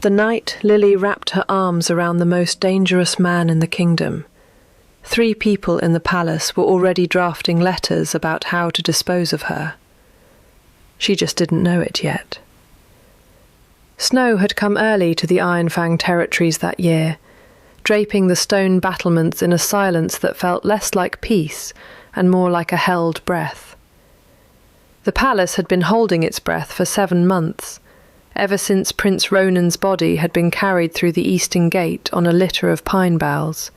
The night Lily wrapped her arms around the most dangerous man in the kingdom. 3 people in the palace were already drafting letters about how to dispose of her. She just didn't know it yet. Snow had come early to the Ironfang territories that year, draping the stone battlements in a silence that felt less like peace and more like a held breath. The palace had been holding its breath for 7 months, ever since Prince Ronan's body had been carried through the eastern gate on a litter of pine boughs,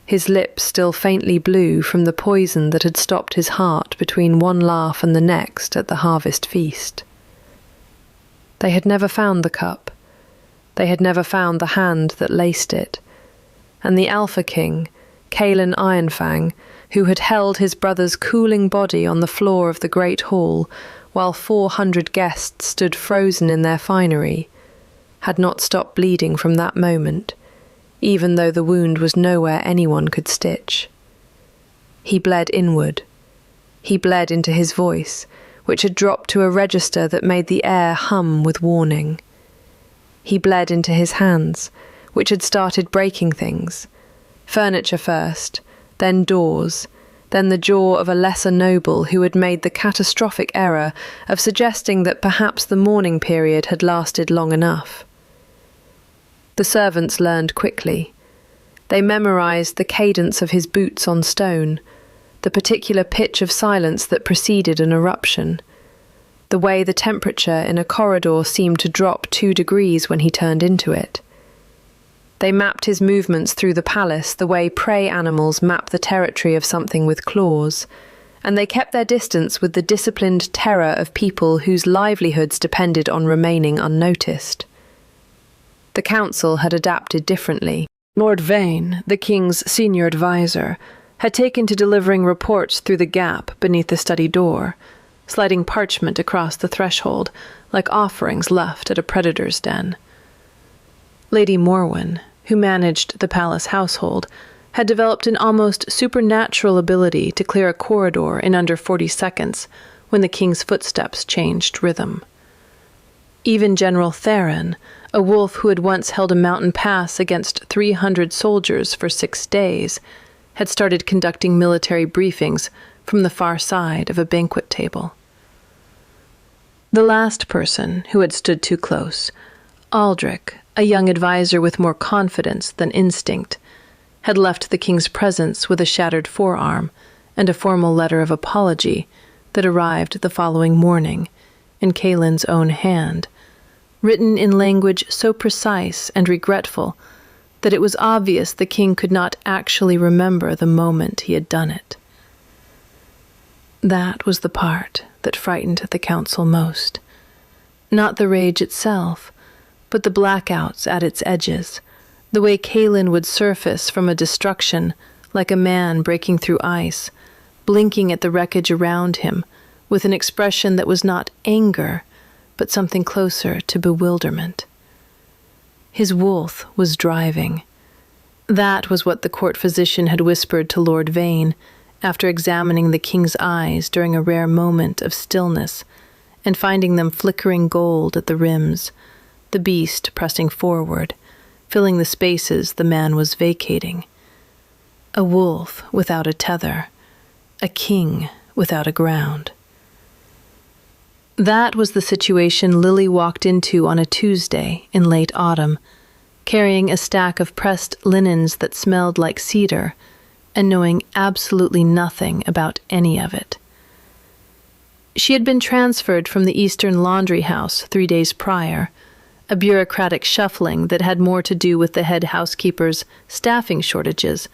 his lips still faintly blue from the poison that had stopped his heart between one laugh and the next at the harvest feast. They had never found the cup. They had never found the hand that laced it. And the Alpha King, Kaelin Ironfang, who had held his brother's cooling body on the floor of the great hall while 400 guests stood frozen in their finery, had not stopped bleeding from that moment, even though the wound was nowhere anyone could stitch. He bled inward. He bled into his voice, which had dropped to a register that made the air hum with warning. He bled into his hands, which had started breaking things. Furniture first, then doors, then the jaw of a lesser noble who had made the catastrophic error of suggesting that perhaps the mourning period had lasted long enough. The servants learned quickly. They memorized the cadence of his boots on stone, the particular pitch of silence that preceded an eruption, the way the temperature in a corridor seemed to drop 2 degrees when he turned into it. They mapped his movements through the palace the way prey animals map the territory of something with claws, and they kept their distance with the disciplined terror of people whose livelihoods depended on remaining unnoticed. The council had adapted differently. Lord Vane, the king's senior advisor, had taken to delivering reports through the gap beneath the study door, sliding parchment across the threshold like offerings left at a predator's den. Lady Morwen, who managed the palace household, had developed an almost supernatural ability to clear a corridor in under 40 seconds when the king's footsteps changed rhythm. Even General Theron, a wolf who had once held a mountain pass against 300 soldiers for 6 days, had started conducting military briefings from the far side of a banquet table. The last person who had stood too close, Aldrich, a young advisor with more confidence than instinct, had left the king's presence with a shattered forearm and a formal letter of apology that arrived the following morning in Kaelin's own hand, written in language so precise and regretful that it was obvious the king could not actually remember the moment he had done it. That was the part that frightened the council most. Not the rage itself, but the blackouts at its edges, the way Kaelin would surface from a destruction like a man breaking through ice, blinking at the wreckage around him with an expression that was not anger, but something closer to bewilderment. His wolf was driving. That was what the court physician had whispered to Lord Vane after examining the king's eyes during a rare moment of stillness and finding them flickering gold at the rims, the beast pressing forward, filling the spaces the man was vacating. A wolf without a tether, a king without a ground. That was the situation Lily walked into on a Tuesday in late autumn, carrying a stack of pressed linens that smelled like cedar, and knowing absolutely nothing about any of it. She had been transferred from the Eastern Laundry House 3 days prior, a bureaucratic shuffling that had more to do with the head housekeeper's staffing shortages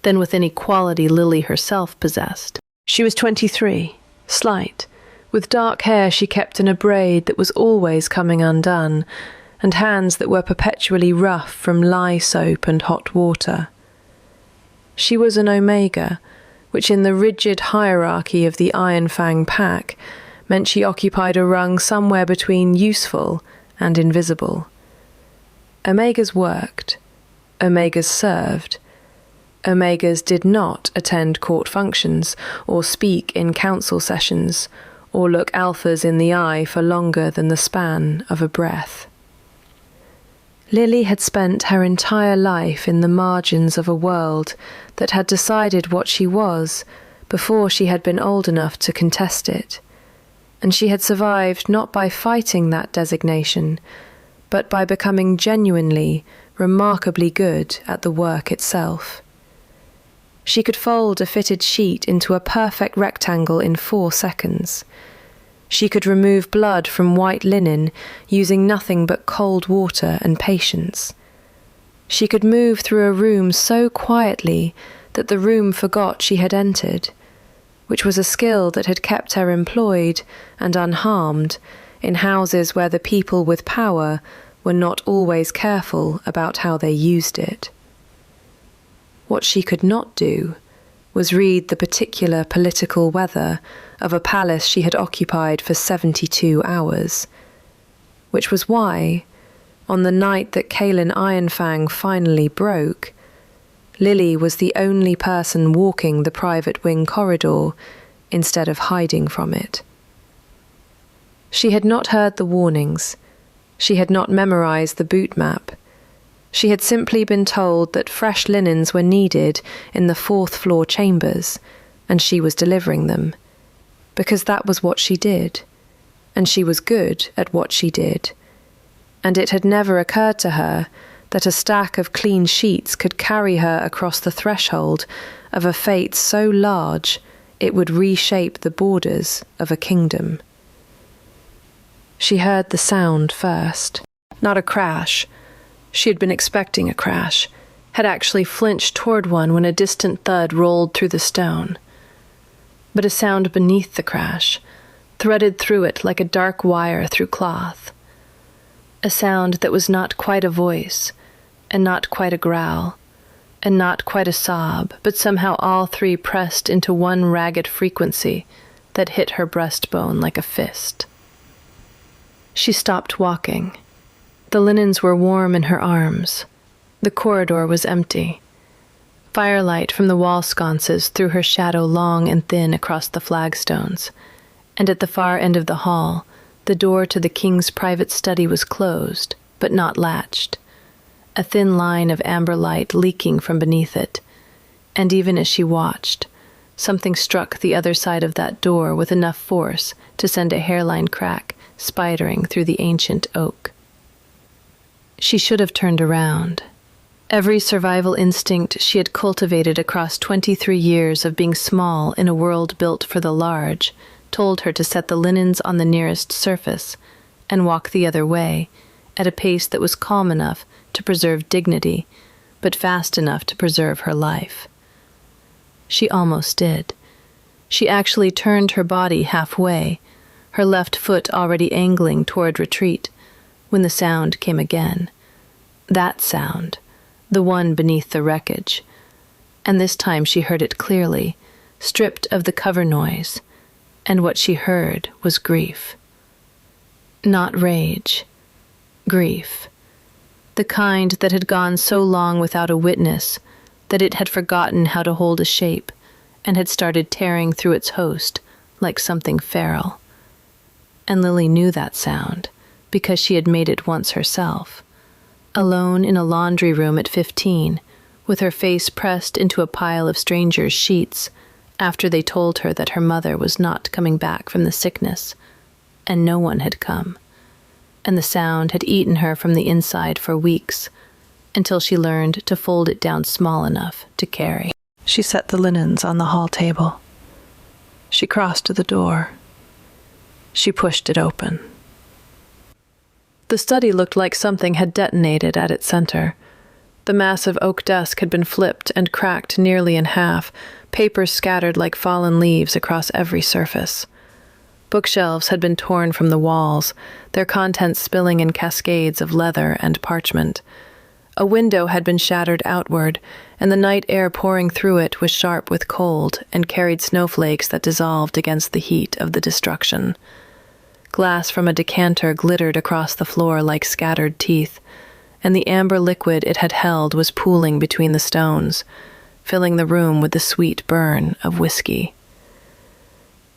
than with any quality Lily herself possessed. She was 23, slight, with dark hair she kept in a braid that was always coming undone, and hands that were perpetually rough from lye soap and hot water. She was an Omega, which in the rigid hierarchy of the Ironfang pack meant she occupied a rung somewhere between useful and invisible. Omegas worked. Omegas served. Omegas did not attend court functions or speak in council sessions or look alphas in the eye for longer than the span of a breath. Lily had spent her entire life in the margins of a world that had decided what she was before she had been old enough to contest it, and she had survived not by fighting that designation, but by becoming genuinely, remarkably good at the work itself. She could fold a fitted sheet into a perfect rectangle in 4 seconds. She could remove blood from white linen using nothing but cold water and patience. She could move through a room so quietly that the room forgot she had entered, which was a skill that had kept her employed and unharmed in houses where the people with power were not always careful about how they used it. What she could not do was read the particular political weather of a palace she had occupied for 72 hours, which was why, on the night that Kaelin Ironfang finally broke, Lily was the only person walking the private wing corridor instead of hiding from it. She had not heard the warnings. She had not memorized the boot map. She had simply been told that fresh linens were needed in the 4th floor chambers, and she was delivering them, because that was what she did, and she was good at what she did. And it had never occurred to her that a stack of clean sheets could carry her across the threshold of a fate so large it would reshape the borders of a kingdom. She heard the sound first, not a crash. She had been expecting a crash, had actually flinched toward one when a distant thud rolled through the stone. But a sound beneath the crash, threaded through it like a dark wire through cloth. A sound that was not quite a voice, and not quite a growl, and not quite a sob, but somehow all three pressed into one ragged frequency that hit her breastbone like a fist. She stopped walking. The linens were warm in her arms. The corridor was empty. Firelight from the wall sconces threw her shadow long and thin across the flagstones, and at the far end of the hall, the door to the king's private study was closed, but not latched, a thin line of amber light leaking from beneath it, and even as she watched, something struck the other side of that door with enough force to send a hairline crack spidering through the ancient oak. She should have turned around. Every survival instinct she had cultivated across 23 years of being small in a world built for the large told her to set the linens on the nearest surface and walk the other way at a pace that was calm enough to preserve dignity, but fast enough to preserve her life. She almost did. She actually turned her body halfway, her left foot already angling toward retreat, when the sound came again. That sound, the one beneath the wreckage. And this time she heard it clearly, stripped of the cover noise, and what she heard was grief. Not rage. Grief. The kind that had gone so long without a witness that it had forgotten how to hold a shape and had started tearing through its host like something feral. And Lily knew that sound, because she had made it once herself, alone in a laundry room at 15, with her face pressed into a pile of strangers' sheets after they told her that her mother was not coming back from the sickness, and no one had come, and the sound had eaten her from the inside for weeks, until she learned to fold it down small enough to carry. She set the linens on the hall table. She crossed to the door. She pushed it open. The study looked like something had detonated at its center. The massive oak desk had been flipped and cracked nearly in half, papers scattered like fallen leaves across every surface. Bookshelves had been torn from the walls, their contents spilling in cascades of leather and parchment. A window had been shattered outward, and the night air pouring through it was sharp with cold and carried snowflakes that dissolved against the heat of the destruction. Glass from a decanter glittered across the floor like scattered teeth, and the amber liquid it had held was pooling between the stones, filling the room with the sweet burn of whiskey.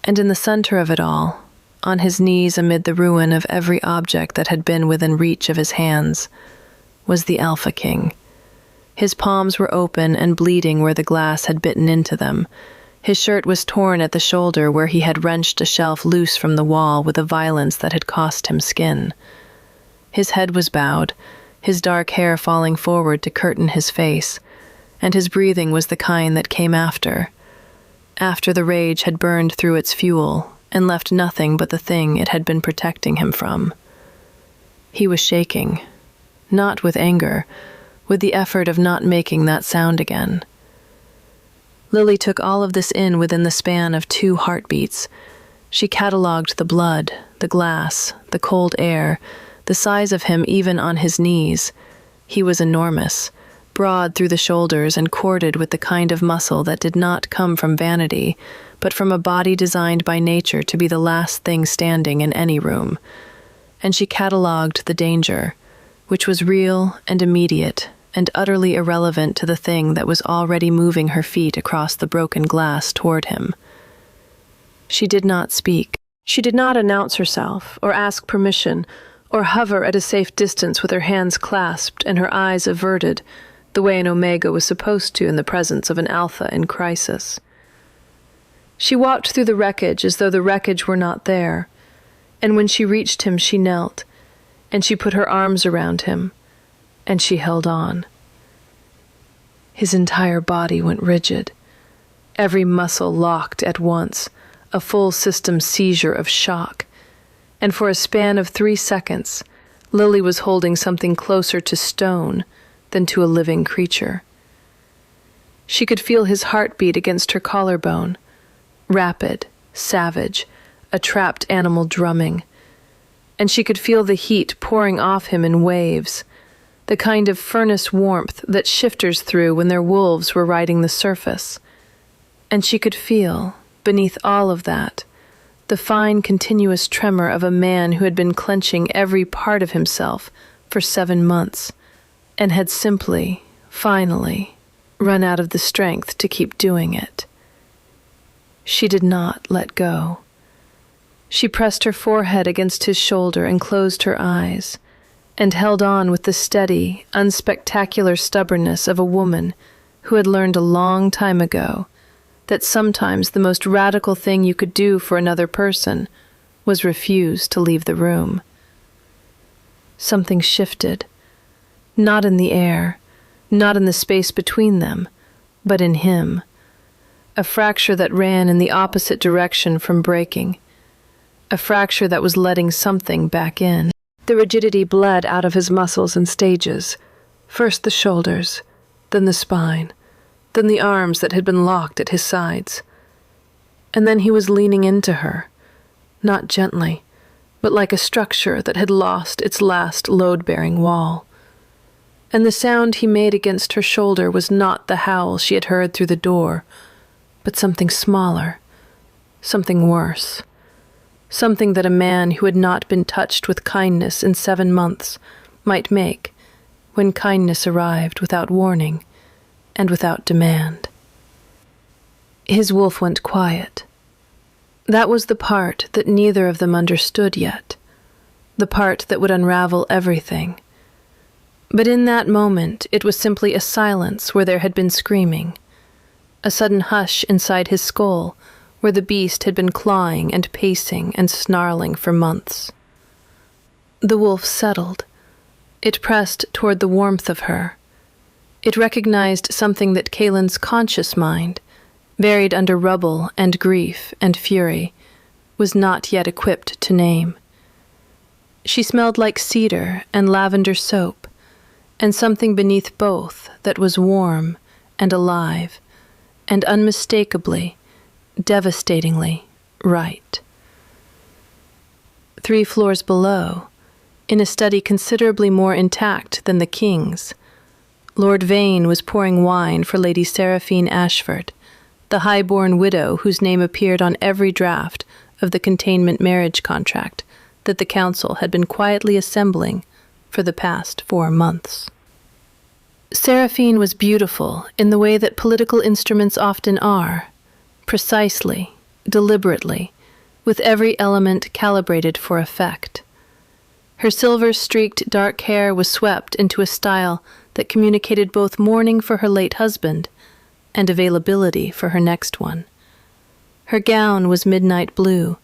And in the center of it all, on his knees amid the ruin of every object that had been within reach of his hands, was the Alpha King. His palms were open and bleeding where the glass had bitten into them. His shirt was torn at the shoulder where he had wrenched a shelf loose from the wall with a violence that had cost him skin. His head was bowed, his dark hair falling forward to curtain his face, and his breathing was the kind that came after the rage had burned through its fuel and left nothing but the thing it had been protecting him from. He was shaking, not with anger, with the effort of not making that sound again. Lily took all of this in within the span of 2 heartbeats. She catalogued the blood, the glass, the cold air, the size of him even on his knees. He was enormous, broad through the shoulders and corded with the kind of muscle that did not come from vanity, but from a body designed by nature to be the last thing standing in any room. And she catalogued the danger, which was real and immediate and utterly irrelevant to the thing that was already moving her feet across the broken glass toward him. She did not speak. She did not announce herself, or ask permission, or hover at a safe distance with her hands clasped and her eyes averted, the way an Omega was supposed to in the presence of an Alpha in crisis. She walked through the wreckage as though the wreckage were not there, and when she reached him she knelt, and she put her arms around him, and she held on. His entire body went rigid. Every muscle locked at once, a full system seizure of shock. And for a span of 3 seconds, Lily was holding something closer to stone than to a living creature. She could feel his heartbeat against her collarbone, rapid, savage, a trapped animal drumming. And she could feel the heat pouring off him in waves, the kind of furnace warmth that shifters through when their wolves were riding the surface. And she could feel, beneath all of that, the fine continuous tremor of a man who had been clenching every part of himself for 7 months, and had simply, finally, run out of the strength to keep doing it. She did not let go. She pressed her forehead against his shoulder and closed her eyes, and held on with the steady, unspectacular stubbornness of a woman who had learned a long time ago that sometimes the most radical thing you could do for another person was refuse to leave the room. Something shifted, not in the air, not in the space between them, but in him, a fracture that ran in the opposite direction from breaking, a fracture that was letting something back in. The rigidity bled out of his muscles in stages, first the shoulders, then the spine, then the arms that had been locked at his sides. And then he was leaning into her, not gently, but like a structure that had lost its last load-bearing wall. And the sound he made against her shoulder was not the howl she had heard through the door, but something smaller, something worse. Something that a man who had not been touched with kindness in 7 months might make when kindness arrived without warning and without demand. His wolf went quiet. That was the part that neither of them understood yet, the part that would unravel everything. But in that moment it was simply a silence where there had been screaming, a sudden hush inside his skull where the beast had been clawing and pacing and snarling for months. The wolf settled. It pressed toward the warmth of her. It recognized something that Kaylin's conscious mind, buried under rubble and grief and fury, was not yet equipped to name. She smelled like cedar and lavender soap, and something beneath both that was warm and alive, and unmistakably, devastatingly right. 3 floors below, in a study considerably more intact than the king's, Lord Vane was pouring wine for Lady Saraphene Ashford, the high-born widow whose name appeared on every draft of the containment marriage contract that the council had been quietly assembling for the past 4 months. Saraphene was beautiful in the way that political instruments often are, precisely, deliberately, with every element calibrated for effect. Her silver-streaked dark hair was swept into a style that communicated both mourning for her late husband and availability for her next one. Her gown was midnight blue,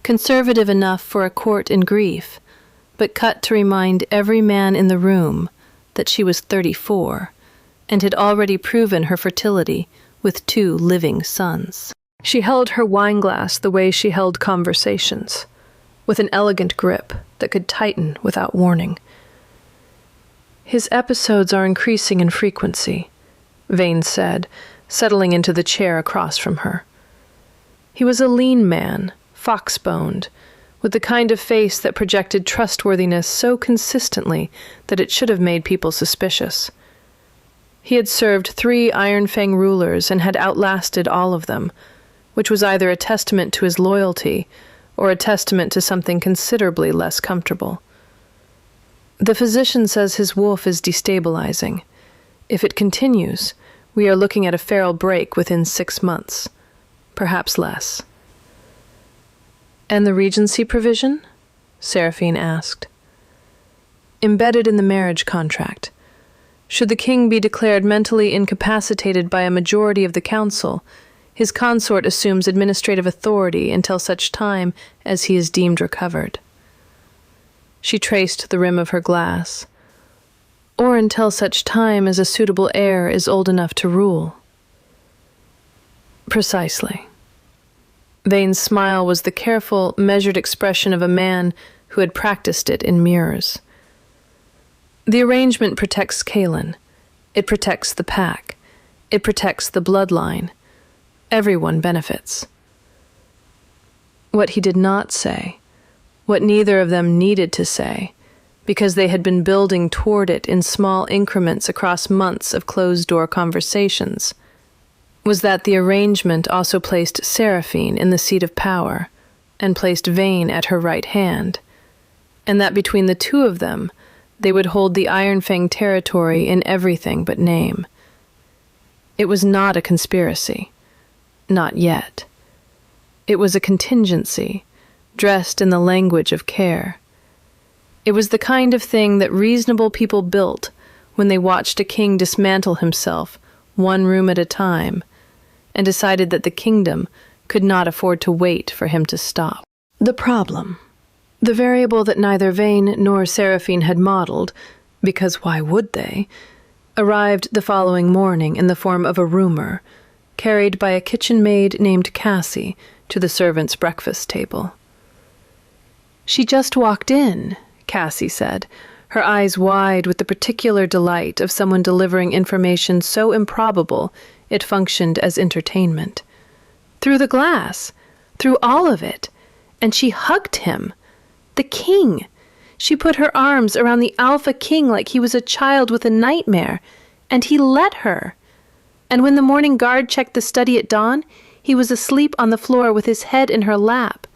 conservative enough for a court in grief, but cut to remind every man in the room that she was 34 and had already proven her fertility with 2 living sons. She held her wineglass the way she held conversations, with an elegant grip that could tighten without warning. "His episodes are increasing in frequency," Vane said, settling into the chair across from her. He was a lean man, fox-boned, with the kind of face that projected trustworthiness so consistently that it should have made people suspicious. He had served 3 Iron Fang rulers and had outlasted all of them, which was either a testament to his loyalty or a testament to something considerably less comfortable. "The physician says his wolf is destabilizing. If it continues, we are looking at a feral break within 6 months, perhaps less." "And the regency provision?" Saraphene asked. "Embedded in the marriage contract. Should the king be declared mentally incapacitated by a majority of the council, his consort assumes administrative authority until such time as he is deemed recovered." She traced the rim of her glass. "Or until such time as a suitable heir is old enough to rule." "Precisely." Vane's smile was the careful, measured expression of a man who had practiced it in mirrors. "The arrangement protects Kaelin. It protects the pack. It protects the bloodline. Everyone benefits." What he did not say, what neither of them needed to say, because they had been building toward it in small increments across months of closed-door conversations, was that the arrangement also placed Saraphene in the seat of power and placed Vane at her right hand, and that between the 2 of them they would hold the Iron Fang territory in everything but name. It was not a conspiracy. Not yet. It was a contingency, dressed in the language of care. It was the kind of thing that reasonable people built when they watched a king dismantle himself 1 room at a time and decided that the kingdom could not afford to wait for him to stop. The problem, the variable that neither Vane nor Saraphene had modeled, because why would they, arrived the following morning in the form of a rumor, carried by a kitchen maid named Cassie to the servants' breakfast table. "She just walked in," Cassie said, her eyes wide with the particular delight of someone delivering information so improbable it functioned as entertainment. "Through the glass, through all of it, and she hugged him. The king. She put her arms around the Alpha King like he was a child with a nightmare, and he let her. And when the morning guard checked the study at dawn, he was asleep on the floor with his head in her lap,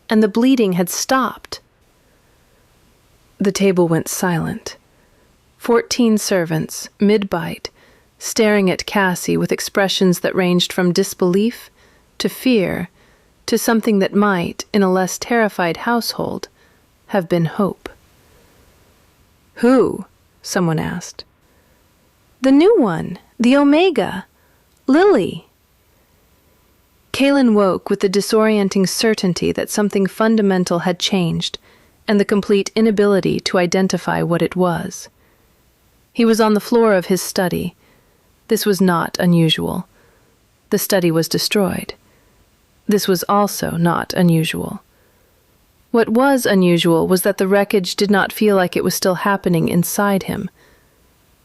and the bleeding had stopped." The table went silent. 14 servants, mid-bite, staring at Cassie with expressions that ranged from disbelief to fear to something that might, in a less terrified household, have been hope. "Who?" someone asked. "The new one, the Omega. Lily." Kaelin woke with the disorienting certainty that something fundamental had changed, and the complete inability to identify what it was. He was on the floor of his study. This was not unusual. The study was destroyed. This was also not unusual. What was unusual was that the wreckage did not feel like it was still happening inside him.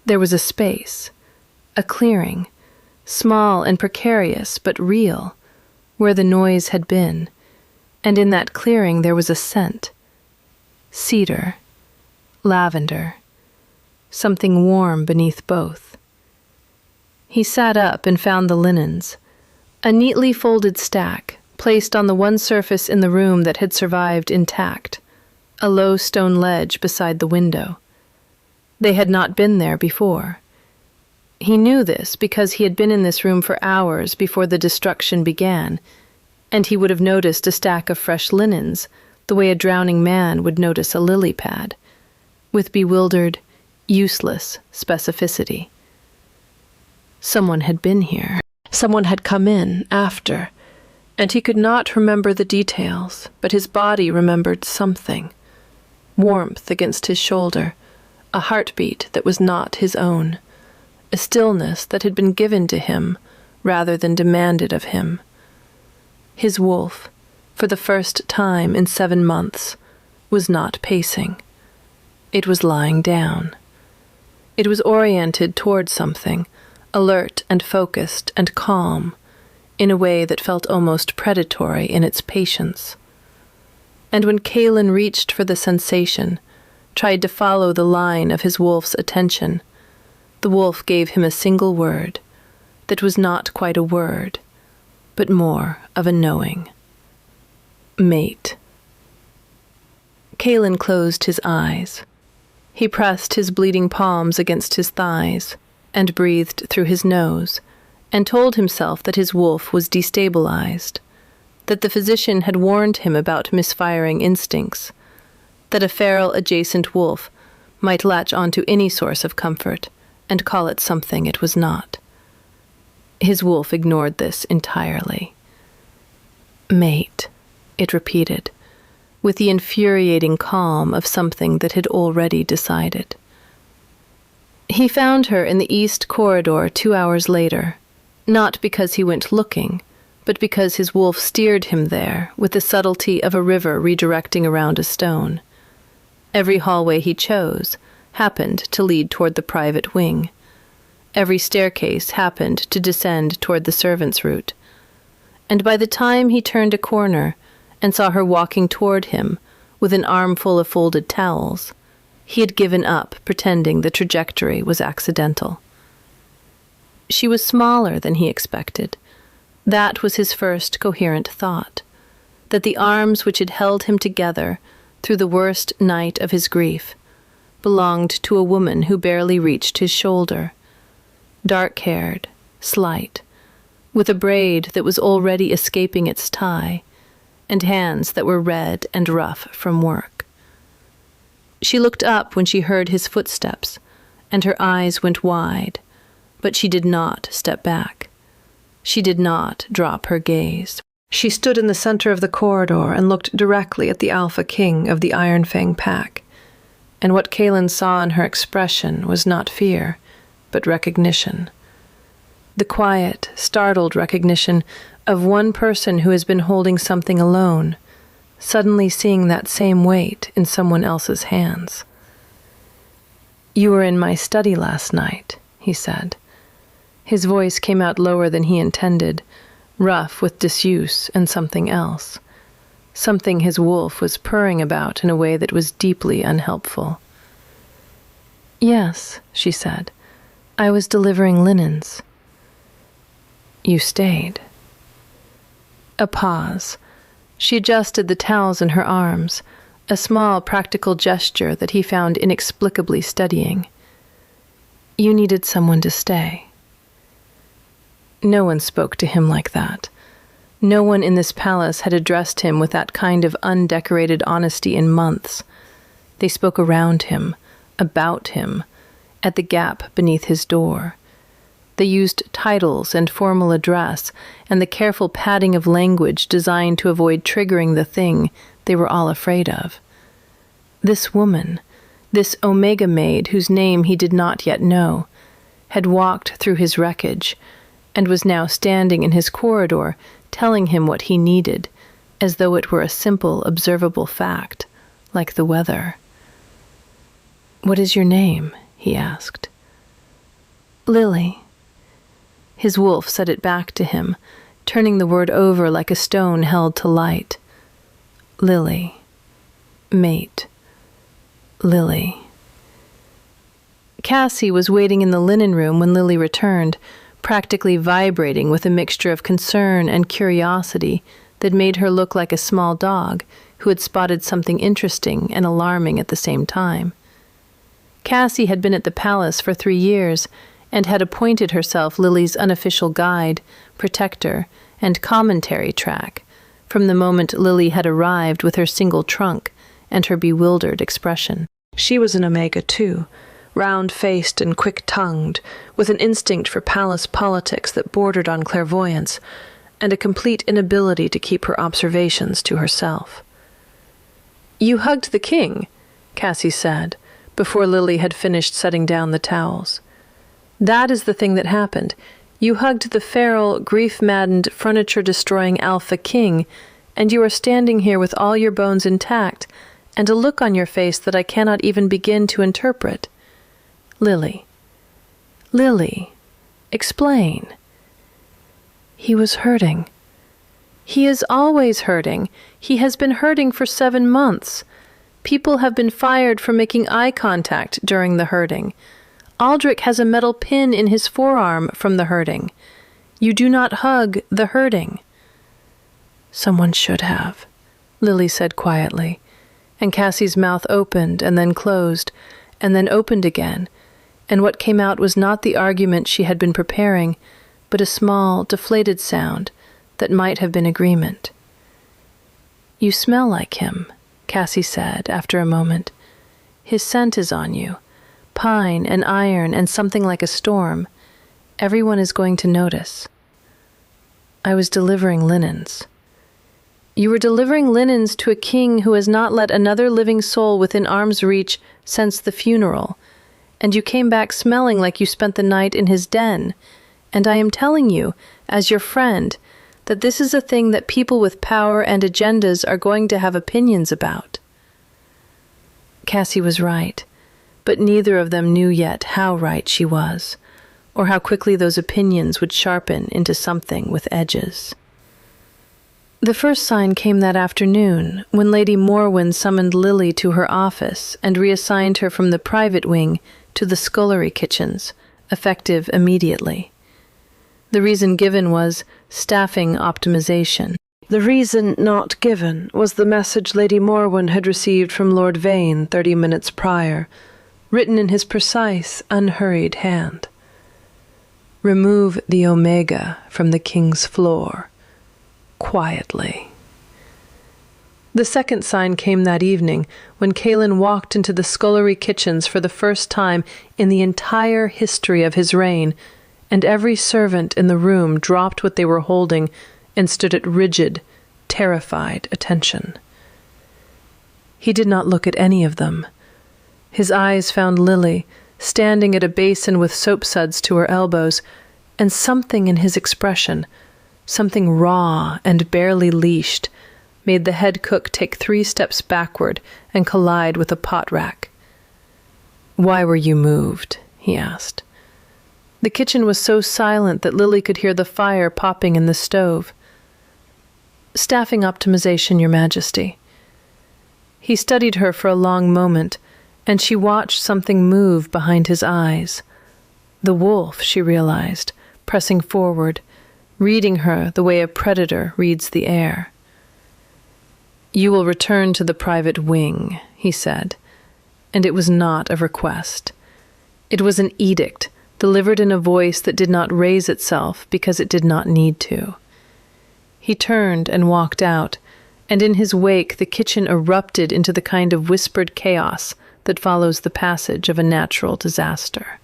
There was a space, a clearing, small and precarious but real, where the noise had been, and in that clearing there was a scent. Cedar, lavender, something warm beneath both. He sat up and found the linens, a neatly folded stack, placed on the one surface in the room that had survived intact, a low stone ledge beside the window. They had not been there before. He knew this because he had been in this room for hours before the destruction began, and he would have noticed a stack of fresh linens the way a drowning man would notice a lily pad. with bewildered, useless specificity. Someone had been here. Someone had come in after, and he could not remember the details, but his body remembered something. Warmth against his shoulder, a heartbeat that was not his own, a stillness that had been given to him rather than demanded of him. His wolf, for the first time in 7 months, was not pacing. It was lying down. It was oriented toward something, alert and focused and calm, in a way that felt almost predatory in its patience. And when Kaelin reached for the sensation, tried to follow the line of his wolf's attention, the wolf gave him a single word that was not quite a word, but more of a knowing. Mate. Kaelin closed his eyes. He pressed his bleeding palms against his thighs and breathed through his nose, and told himself that his wolf was destabilized, that the physician had warned him about misfiring instincts, that a feral adjacent wolf might latch onto any source of comfort and call it something it was not. His wolf ignored this entirely. Mate, it repeated, with the infuriating calm of something that had already decided. He found her in the east corridor 2 hours later, not because he went looking, but because his wolf steered him there with the subtlety of a river redirecting around a stone. Every hallway he chose happened to lead toward the private wing. Every staircase happened to descend toward the servants' route. And by the time he turned a corner and saw her walking toward him with an armful of folded towels, he had given up pretending the trajectory was accidental. She was smaller than he expected. That was his first coherent thought, that the arms which had held him together through the worst night of his grief belonged to a woman who barely reached his shoulder, dark-haired, slight, with a braid that was already escaping its tie, and hands that were red and rough from work. She looked up when she heard his footsteps, and her eyes went wide, but she did not step back. She did not drop her gaze. She stood in the center of the corridor and looked directly at the Alpha King of the Iron Fang pack, and what Kaelin saw in her expression was not fear, but recognition. The quiet, startled recognition of one person who has been holding something alone, suddenly seeing that same weight in someone else's hands. "You were in my study last night," he said. His voice came out lower than he intended, rough with disuse and something else, something his wolf was purring about in a way that was deeply unhelpful. "Yes," she said. "I was delivering linens." "You stayed." A pause. She adjusted the towels in her arms, a small practical gesture that he found inexplicably steadying. "You needed someone to stay." No one spoke to him like that. No one in this palace had addressed him with that kind of undecorated honesty in months. They spoke around him, about him, at the gap beneath his door. They used titles and formal address and the careful padding of language designed to avoid triggering the thing they were all afraid of. This woman, this Omega Maid whose name he did not yet know, had walked through his wreckage and was now standing in his corridor telling him what he needed, as though it were a simple, observable fact, like the weather. "What is your name?" he asked. "Lily." His wolf said it back to him, turning the word over like a stone held to light. Lily. Mate. Lily. Cassie was waiting in the linen room when Lily returned, practically vibrating with a mixture of concern and curiosity that made her look like a small dog who had spotted something interesting and alarming at the same time. Cassie had been at the palace for 3 years and had appointed herself Lily's unofficial guide, protector, and commentary track from the moment Lily had arrived with her single trunk and her bewildered expression. She was an Omega too, round-faced and quick-tongued, with an instinct for palace politics that bordered on clairvoyance, and a complete inability to keep her observations to herself. "You hugged the king," Cassie said, before Lily had finished setting down the towels. "That is the thing that happened. You hugged the feral, grief-maddened, furniture-destroying alpha king, and you are standing here with all your bones intact, and a look on your face that I cannot even begin to interpret. Lily. Lily, explain." "He was hurting. He is always hurting. He has been hurting for 7 months. People have been fired for making eye contact during the hurting. Aldrich has a metal pin in his forearm from the hurting. You do not hug the hurting." "Someone should have," Lily said quietly, and Cassie's mouth opened and then closed, and then opened again, and what came out was not the argument she had been preparing, but a small, deflated sound that might have been agreement. "You smell like him," Cassie said after a moment. "His scent is on you. Pine and iron and something like a storm. Everyone is going to notice." "I was delivering linens." "You were delivering linens to a king who has not let another living soul within arm's reach since the funeral, and you came back smelling like you spent the night in his den, and I am telling you, as your friend, that this is a thing that people with power and agendas are going to have opinions about." Cassie was right, but neither of them knew yet how right she was, or how quickly those opinions would sharpen into something with edges. The first sign came that afternoon, when Lady Morwen summoned Lily to her office and reassigned her from the private wing to the scullery kitchens, effective immediately. The reason given was staffing optimization. The reason not given was the message Lady Morwen had received from Lord Vane 30 minutes prior, written in his precise, unhurried hand. "Remove the Omega from the king's floor, quietly." The second sign came that evening, when Kaelin walked into the scullery kitchens for the first time in the entire history of his reign, and every servant in the room dropped what they were holding and stood at rigid, terrified attention. He did not look at any of them. His eyes found Lily, standing at a basin with soapsuds to her elbows, and something in his expression, something raw and barely leashed, made the head cook take 3 steps backward and collide with a pot rack. "Why were you moved?" he asked. The kitchen was so silent that Lily could hear the fire popping in the stove. "Staffing optimization, Your Majesty." He studied her for a long moment, and she watched something move behind his eyes. The wolf, she realized, pressing forward, reading her the way a predator reads the air. "You will return to the private wing," he said, and it was not a request. It was an edict, delivered in a voice that did not raise itself because it did not need to. He turned and walked out, and in his wake the kitchen erupted into the kind of whispered chaos that follows the passage of a natural disaster.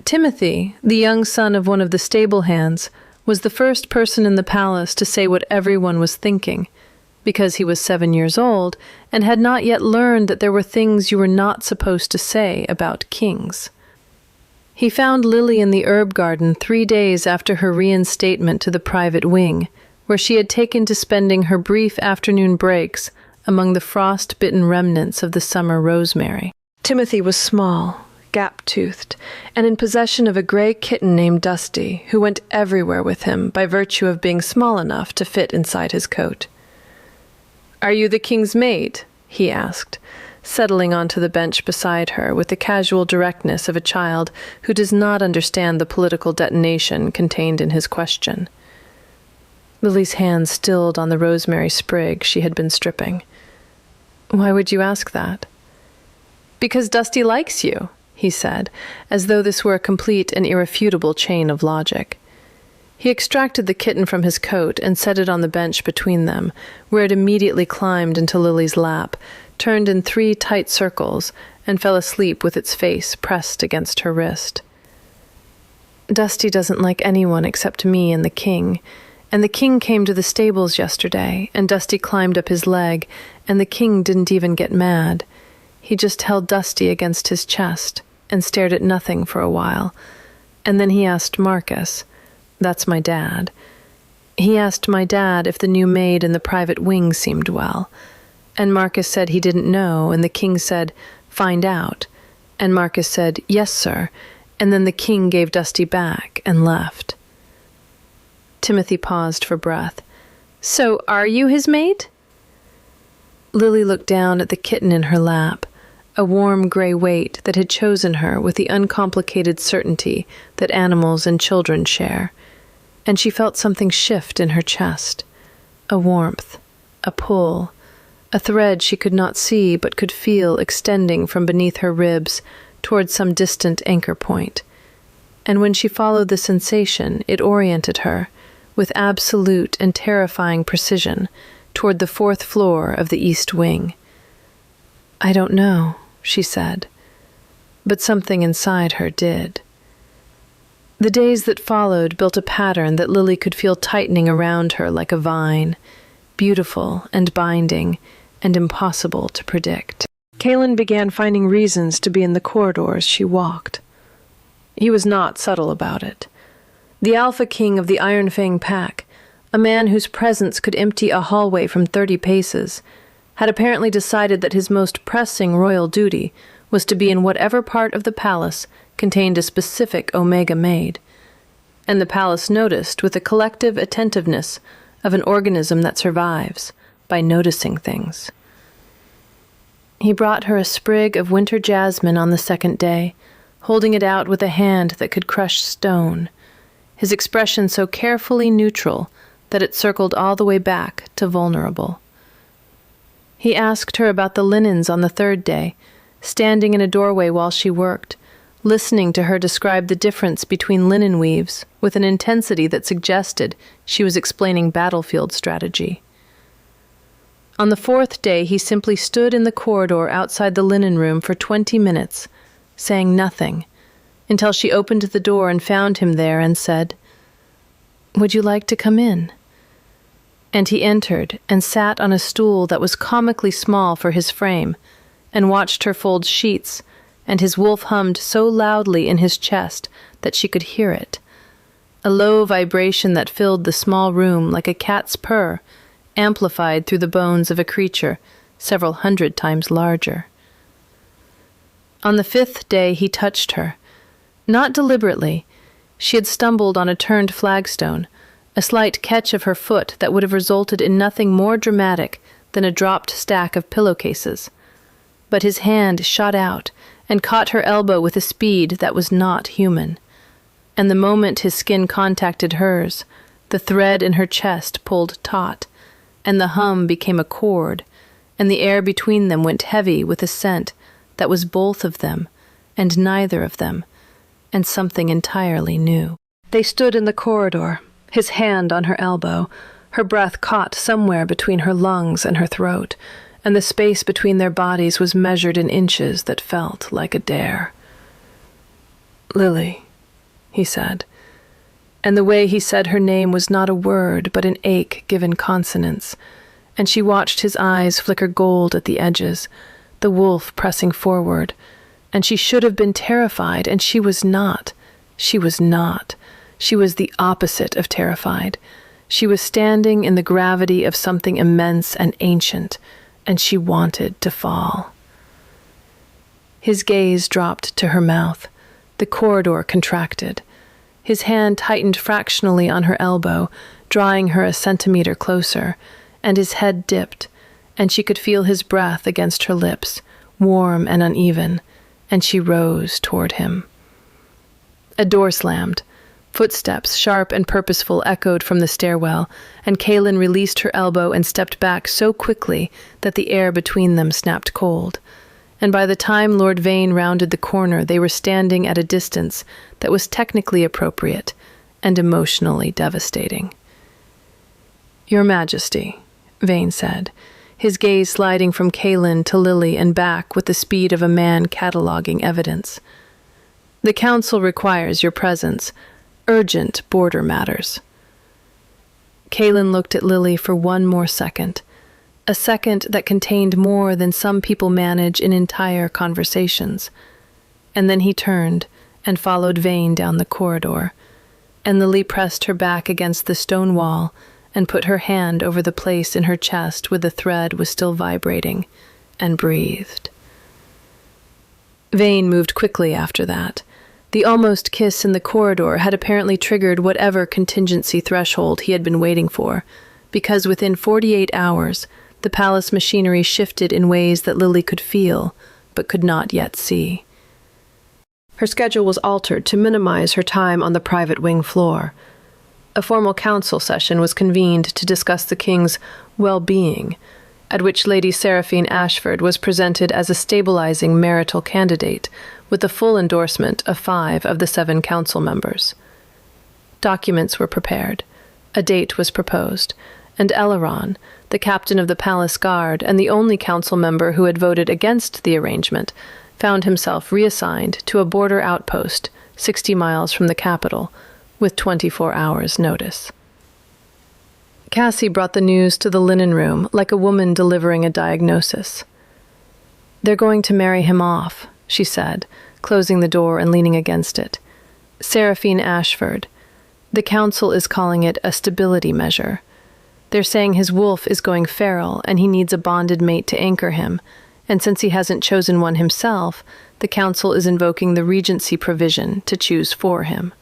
Timothy, the young son of one of the stable hands, was the first person in the palace to say what everyone was thinking, because he was 7 years old and had not yet learned that there were things you were not supposed to say about kings. He found Lily in the herb garden 3 days after her reinstatement to the private wing, where she had taken to spending her brief afternoon breaks among the frost-bitten remnants of the summer rosemary. Timothy was small, gap-toothed, and in possession of a gray kitten named Dusty, who went everywhere with him by virtue of being small enough to fit inside his coat. "Are you the king's maid?" he asked, settling onto the bench beside her with the casual directness of a child who does not understand the political detonation contained in his question. Lily's hand stilled on the rosemary sprig she had been stripping. "Why would you ask that?" "Because Dusty likes you," he said, as though this were a complete and irrefutable chain of logic. He extracted the kitten from his coat and set it on the bench between them, where it immediately climbed into Lily's lap, turned in 3 tight circles and fell asleep with its face pressed against her wrist. Dusty doesn't like anyone except me and the king came to the stables yesterday, and Dusty climbed up his leg, and the king didn't even get mad. He just held Dusty against his chest and stared at nothing for a while, and then he asked Marcus, that's my dad. He asked my dad if the new maid in the private wing seemed well, and Marcus said he didn't know, and the king said, find out, and Marcus said, yes, sir, and then the king gave Dusty back and left. Timothy paused for breath. So are you his maid? Lily looked down at the kitten in her lap, a warm gray weight that had chosen her with the uncomplicated certainty that animals and children share, and she felt something shift in her chest, a warmth, a pull, a thread she could not see but could feel extending from beneath her ribs toward some distant anchor point. And when she followed the sensation, it oriented her, with absolute and terrifying precision, toward the 4th floor of the East Wing. I don't know, she said, but something inside her did. The days that followed built a pattern that Lily could feel tightening around her like a vine, beautiful and binding and impossible to predict. Kaelin began finding reasons to be in the corridors she walked. He was not subtle about it. The Alpha King of the Iron Fang Pack, a man whose presence could empty a hallway from 30 paces, had apparently decided that his most pressing royal duty was to be in whatever part of the palace contained a specific Omega Maid, and the palace noticed with the collective attentiveness of an organism that survives by noticing things. He brought her a sprig of winter jasmine on the 2nd day, holding it out with a hand that could crush stone, his expression so carefully neutral that it circled all the way back to vulnerable. He asked her about the linens on the 3rd day, standing in a doorway while she worked, listening to her describe the difference between linen weaves with an intensity that suggested she was explaining battlefield strategy. On the 4th day, he simply stood in the corridor outside the linen room for 20 minutes, saying nothing, until she opened the door and found him there and said, "Would you like to come in?" And he entered and sat on a stool that was comically small for his frame, and watched her fold sheets, and his wolf hummed so loudly in his chest that she could hear it, a low vibration that filled the small room like a cat's purr, amplified through the bones of a creature several 100 times larger. On the 5th day he touched her, not deliberately. She had stumbled on a turned flagstone, a slight catch of her foot that would have resulted in nothing more dramatic than a dropped stack of pillowcases. But his hand shot out and caught her elbow with a speed that was not human. And the moment his skin contacted hers, the thread in her chest pulled taut, and the hum became a chord, and the air between them went heavy with a scent that was both of them, and neither of them, and something entirely new. They stood in the corridor, his hand on her elbow, her breath caught somewhere between her lungs and her throat, and the space between their bodies was measured in inches that felt like a dare. "Lily," he said, and the way he said her name was not a word but an ache given consonants, and she watched his eyes flicker gold at the edges, the wolf pressing forward, and she should have been terrified, and she was not. She was not. She was the opposite of terrified. She was standing in the gravity of something immense and ancient, and she wanted to fall. His gaze dropped to her mouth. The corridor contracted. His hand tightened fractionally on her elbow, drawing her a centimeter closer, and his head dipped, and she could feel his breath against her lips, warm and uneven, and she rose toward him. A door slammed. Footsteps, sharp and purposeful, echoed from the stairwell, and Kaelin released her elbow and stepped back so quickly that the air between them snapped cold. And by the time Lord Vane rounded the corner, they were standing at a distance that was technically appropriate and emotionally devastating. "Your Majesty," Vane said, his gaze sliding from Kaelin to Lily and back with the speed of a man cataloging evidence. "The council requires your presence. Urgent border matters." Kaelin looked at Lily for one more second, a second that contained more than some people manage in entire conversations. And then he turned and followed Vane down the corridor, and Lily pressed her back against the stone wall and put her hand over the place in her chest where the thread was still vibrating, and breathed. Vane moved quickly after that. The almost kiss in the corridor had apparently triggered whatever contingency threshold he had been waiting for, because within 48 hours, the palace machinery shifted in ways that Lily could feel, but could not yet see. Her schedule was altered to minimize her time on the private wing floor. A formal council session was convened to discuss the king's well-being, at which Lady Saraphene Ashford was presented as a stabilizing marital candidate with the full endorsement of 5 of the 7 council members. Documents were prepared, a date was proposed, and Eleron, the captain of the palace guard and the only council member who had voted against the arrangement, found himself reassigned to a border outpost 60 miles from the capital, with 24 hours' notice. Cassie brought the news to the linen room like a woman delivering a diagnosis. "They're going to marry him off," she said, closing the door and leaning against it. "Saraphene Ashford. The council is calling it a stability measure. They're saying his wolf is going feral and he needs a bonded mate to anchor him, and since he hasn't chosen one himself, the council is invoking the regency provision to choose for him."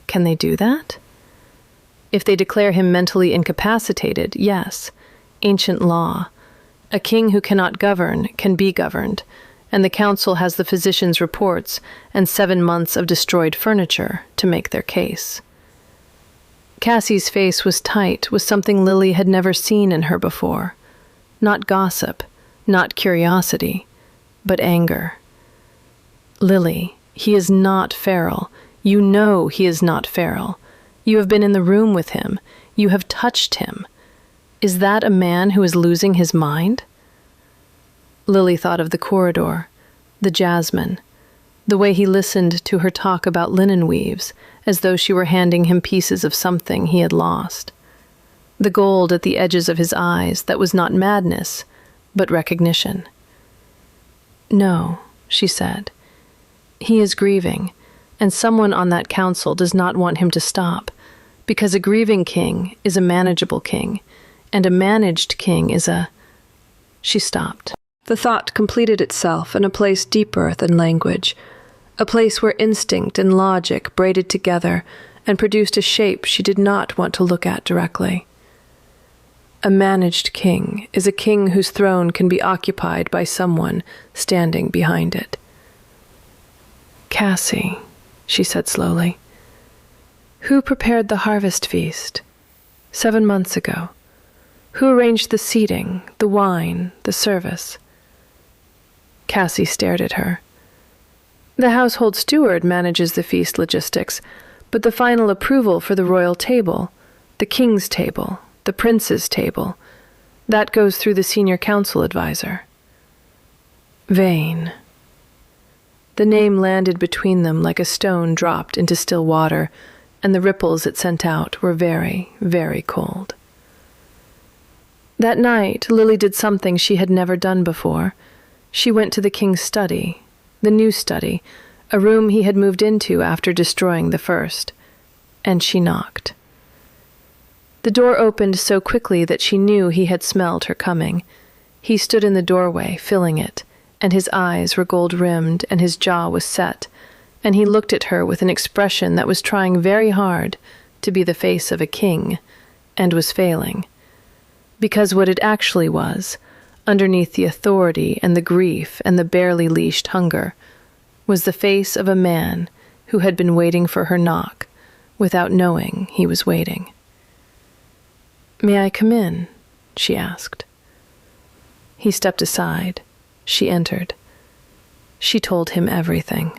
Can they do that? If they declare him mentally incapacitated, yes. Ancient law. A king who cannot govern can be governed, and the council has the physician's reports and 7 months of destroyed furniture to make their case. Cassie's face was tight with something Lily had never seen in her before. Not gossip, not curiosity, but anger. "Lily, he is not feral. You know he is not feral. You have been in the room with him. You have touched him. Is that a man who is losing his mind?" Lily thought of the corridor, the jasmine, the way he listened to her talk about linen weaves, as though she were handing him pieces of something he had lost. The gold at the edges of his eyes that was not madness, but recognition. "No," she said. "He is grieving, and someone on that council does not want him to stop, because a grieving king is a manageable king, and a managed king is a—" She stopped. The thought completed itself in a place deeper than language, a place where instinct and logic braided together and produced a shape she did not want to look at directly. A managed king is a king whose throne can be occupied by someone standing behind it. "Cassie," she said slowly, "who prepared the harvest feast? 7 months ago. Who arranged the seating, the wine, the service?" Cassie stared at her. "The household steward manages the feast logistics, but the final approval for the royal table, the king's table, the prince's table, that goes through the senior council advisor." Vane. The name landed between them like a stone dropped into still water, and the ripples it sent out were very, very cold. That night, Lily did something she had never done before. She went to the king's study, the new study, a room he had moved into after destroying the first, and she knocked. The door opened so quickly that she knew he had smelled her coming. He stood in the doorway, filling it, and his eyes were gold-rimmed and his jaw was set, and he looked at her with an expression that was trying very hard to be the face of a king, and was failing. Because what it actually was, underneath the authority and the grief and the barely leashed hunger, was the face of a man who had been waiting for her knock, without knowing he was waiting. "May I come in?" she asked. He stepped aside. She entered. She told him everything.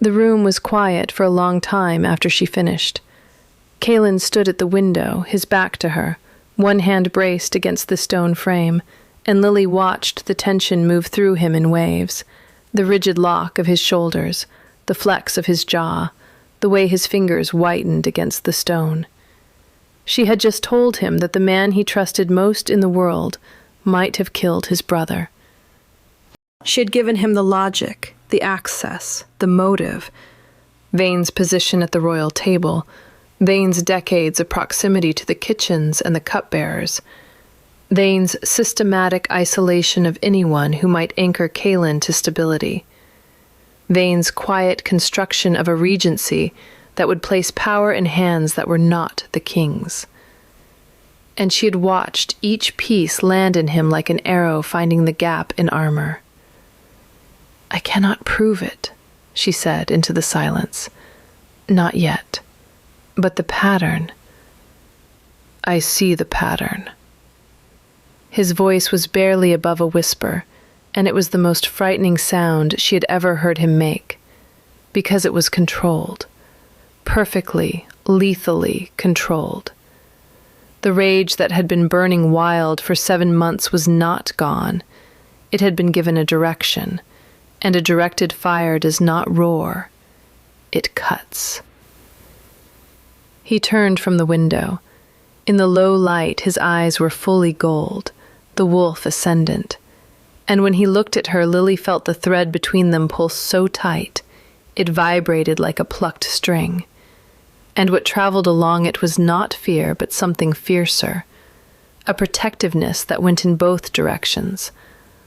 The room was quiet for a long time after she finished. Kaelin stood at the window, his back to her, One hand braced against the stone frame, and Lily watched the tension move through him in waves, the rigid lock of his shoulders, the flex of his jaw, the way his fingers whitened against the stone. She had just told him that the man he trusted most in the world might have killed his brother. She had given him the logic, the access, the motive. Vane's position at the royal table, Vane's decades of proximity to the kitchens and the cupbearers, Vane's systematic isolation of anyone who might anchor Kaelin to stability, Vane's quiet construction of a regency that would place power in hands that were not the king's. And she had watched each piece land in him like an arrow finding the gap in armor. "I cannot prove it," she said into the silence. "Not yet. But the pattern. I see the pattern." His voice was barely above a whisper, and it was the most frightening sound she had ever heard him make, because it was controlled. Perfectly, lethally controlled. The rage that had been burning wild for 7 months was not gone. It had been given a direction, and a directed fire does not roar. It cuts. He turned from the window. In the low light, his eyes were fully gold, the wolf ascendant. And when he looked at her, Lily felt the thread between them pulse so tight, it vibrated like a plucked string. And what traveled along it was not fear, but something fiercer, a protectiveness that went in both directions,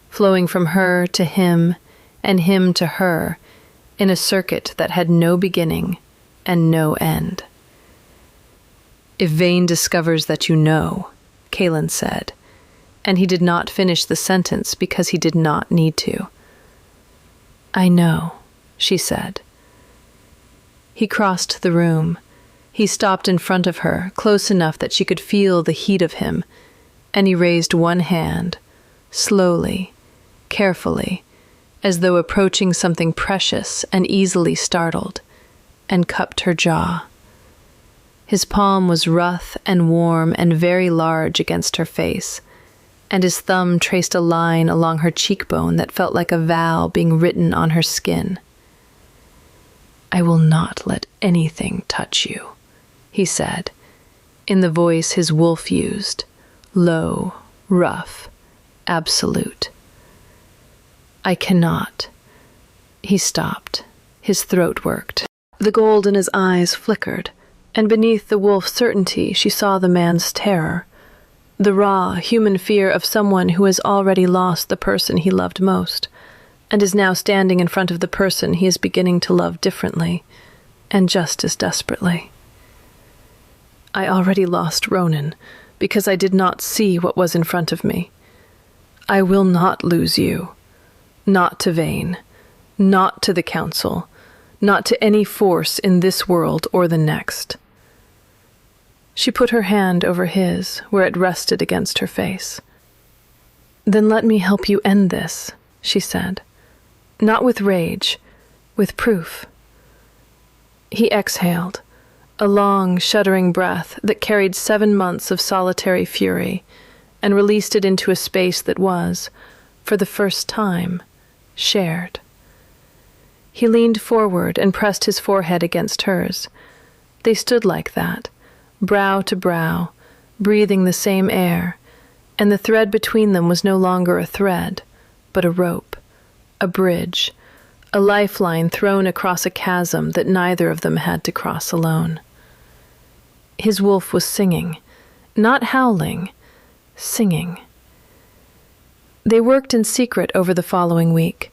flowing from her to him and him to her, in a circuit that had no beginning and no end. "If Vane discovers that you know," Kaelin said, and he did not finish the sentence because he did not need to. "I know," she said. He crossed the room. He stopped in front of her, close enough that she could feel the heat of him, and he raised one hand, slowly, carefully, as though approaching something precious and easily startled, and cupped her jaw. His palm was rough and warm and very large against her face, and his thumb traced a line along her cheekbone that felt like a vow being written on her skin. "I will not let anything touch you," he said, in the voice his wolf used, low, rough, absolute. "I cannot." He stopped. His throat worked. The gold in his eyes flickered, and beneath the wolf's certainty she saw the man's terror, the raw, human fear of someone who has already lost the person he loved most, and is now standing in front of the person he is beginning to love differently, and just as desperately. "I already lost Ronan, because I did not see what was in front of me. I will not lose you. Not to Vane, not to the council, not to any force in this world or the next." She put her hand over his, where it rested against her face. "Then let me help you end this," she said. "Not with rage, with proof." He exhaled, a long, shuddering breath that carried 7 months of solitary fury, and released it into a space that was, for the first time, shared. He leaned forward and pressed his forehead against hers. They stood like that, brow to brow, breathing the same air, and the thread between them was no longer a thread, but a rope, a bridge, a lifeline thrown across a chasm that neither of them had to cross alone. His wolf was singing, not howling, singing. They worked in secret over the following week.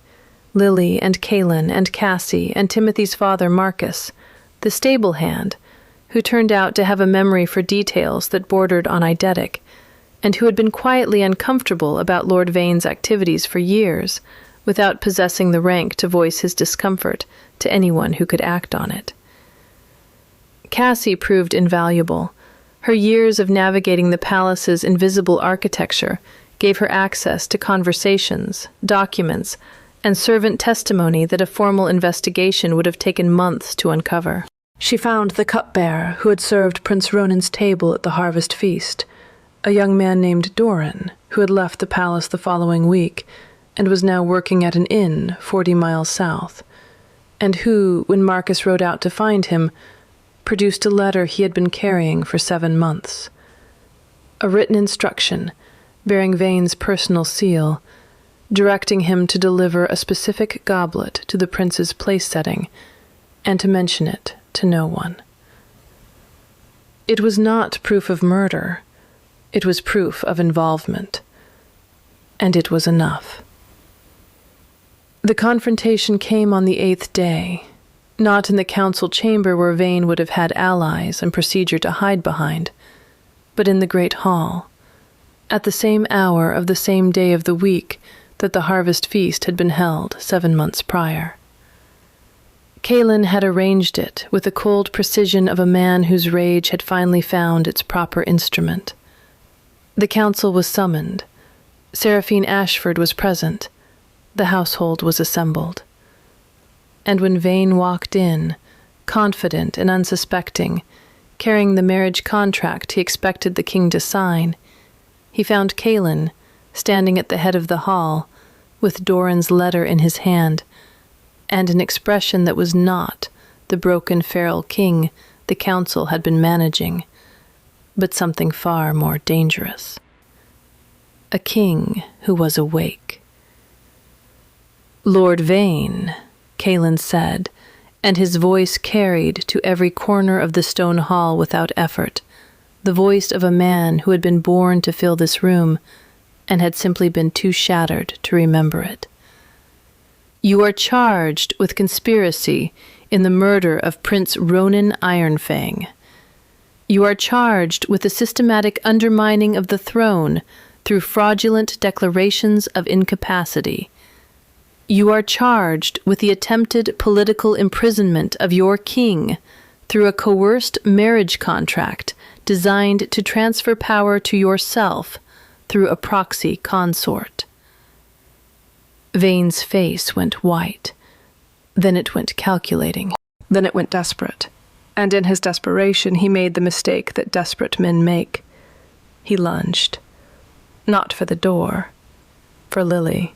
Lily and Kaelin and Cassie and Timothy's father Marcus, the stable hand, who turned out to have a memory for details that bordered on eidetic, and who had been quietly uncomfortable about Lord Vane's activities for years, without possessing the rank to voice his discomfort to anyone who could act on it. Cassie proved invaluable. Her years of navigating the palace's invisible architecture gave her access to conversations, documents, and servant testimony that a formal investigation would have taken months to uncover. She found the cupbearer who had served Prince Ronan's table at the harvest feast, a young man named Doran, who had left the palace the following week and was now working at an inn 40 miles south, and who, when Marcus rode out to find him, produced a letter he had been carrying for 7 months. A written instruction, bearing Vane's personal seal, directing him to deliver a specific goblet to the prince's place-setting, and to mention it to no one. It was not proof of murder. It was proof of involvement. And it was enough. The confrontation came on the 8th day, not in the council chamber where Vane would have had allies and procedure to hide behind, but in the great hall, at the same hour of the same day of the week that the harvest feast had been held 7 months prior. Kaelin had arranged it with the cold precision of a man whose rage had finally found its proper instrument. The council was summoned. Saraphene Ashford was present. The household was assembled. And when Vane walked in, confident and unsuspecting, carrying the marriage contract he expected the king to sign, he found Kaelin standing at the head of the hall, with Doran's letter in his hand, and an expression that was not the broken feral king the council had been managing, but something far more dangerous. A king who was awake. "Lord Vane," Kaelin said, and his voice carried to every corner of the stone hall without effort, the voice of a man who had been born to fill this room and had simply been too shattered to remember it. "You are charged with conspiracy in the murder of Prince Ronan Ironfang. You are charged with the systematic undermining of the throne through fraudulent declarations of incapacity. You are charged with the attempted political imprisonment of your king through a coerced marriage contract designed to transfer power to yourself through a proxy consort." Vane's face went white. Then it went calculating. Then it went desperate. And in his desperation, he made the mistake that desperate men make. He lunged. Not for the door. For Lily.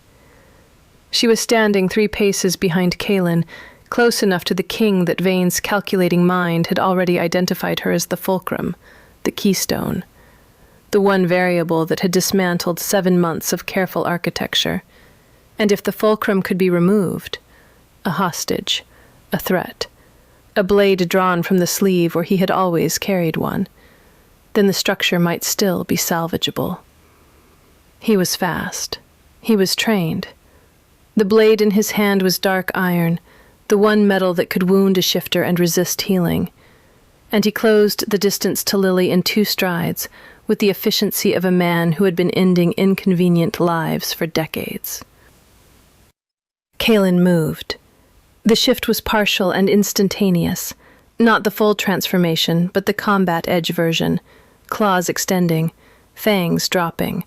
She was standing 3 paces behind Kaelin, close enough to the king that Vane's calculating mind had already identified her as the fulcrum, the keystone, the one variable that had dismantled 7 months of careful architecture. And if the fulcrum could be removed, a hostage, a threat, a blade drawn from the sleeve where he had always carried one, then the structure might still be salvageable. He was fast. He was trained. The blade in his hand was dark iron, the one metal that could wound a shifter and resist healing. And he closed the distance to Lily in 2 strides, with the efficiency of a man who had been ending inconvenient lives for decades. Kaelin moved. The shift was partial and instantaneous, not the full transformation, but the combat edge version, claws extending, fangs dropping,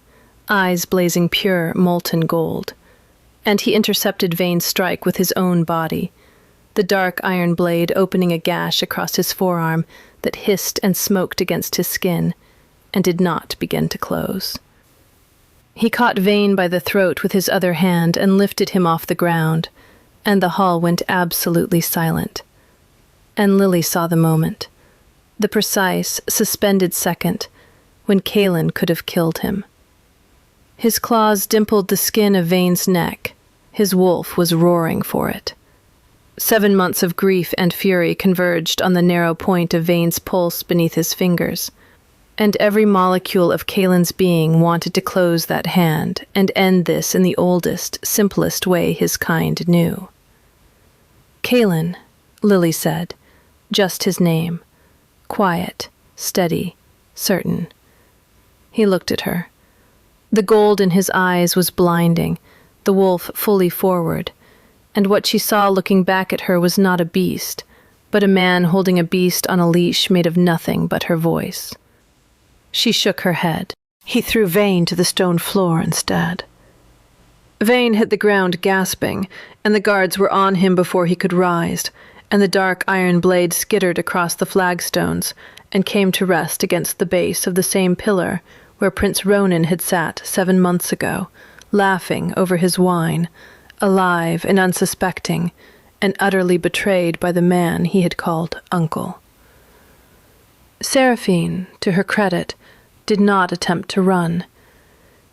eyes blazing pure, molten gold. And he intercepted Vane's strike with his own body, the dark iron blade opening a gash across his forearm that hissed and smoked against his skin, and did not begin to close. He caught Vane by the throat with his other hand and lifted him off the ground, and the hall went absolutely silent. And Lily saw the moment, the precise, suspended second, when Kaelin could have killed him. His claws dimpled the skin of Vane's neck. His wolf was roaring for it. 7 months of grief and fury converged on the narrow point of Vane's pulse beneath his fingers, and every molecule of Kaelin's being wanted to close that hand and end this in the oldest, simplest way his kind knew. "Kaelin," Lily said, just his name, quiet, steady, certain. He looked at her. The gold in his eyes was blinding, the wolf fully forward, and what she saw looking back at her was not a beast, but a man holding a beast on a leash made of nothing but her voice. She shook her head. He threw Vane to the stone floor instead. Vane hit the ground gasping, and the guards were on him before he could rise, and the dark iron blade skittered across the flagstones and came to rest against the base of the same pillar where Prince Ronan had sat 7 months ago, laughing over his wine, alive and unsuspecting, and utterly betrayed by the man he had called uncle. Saraphene, to her credit, did not attempt to run.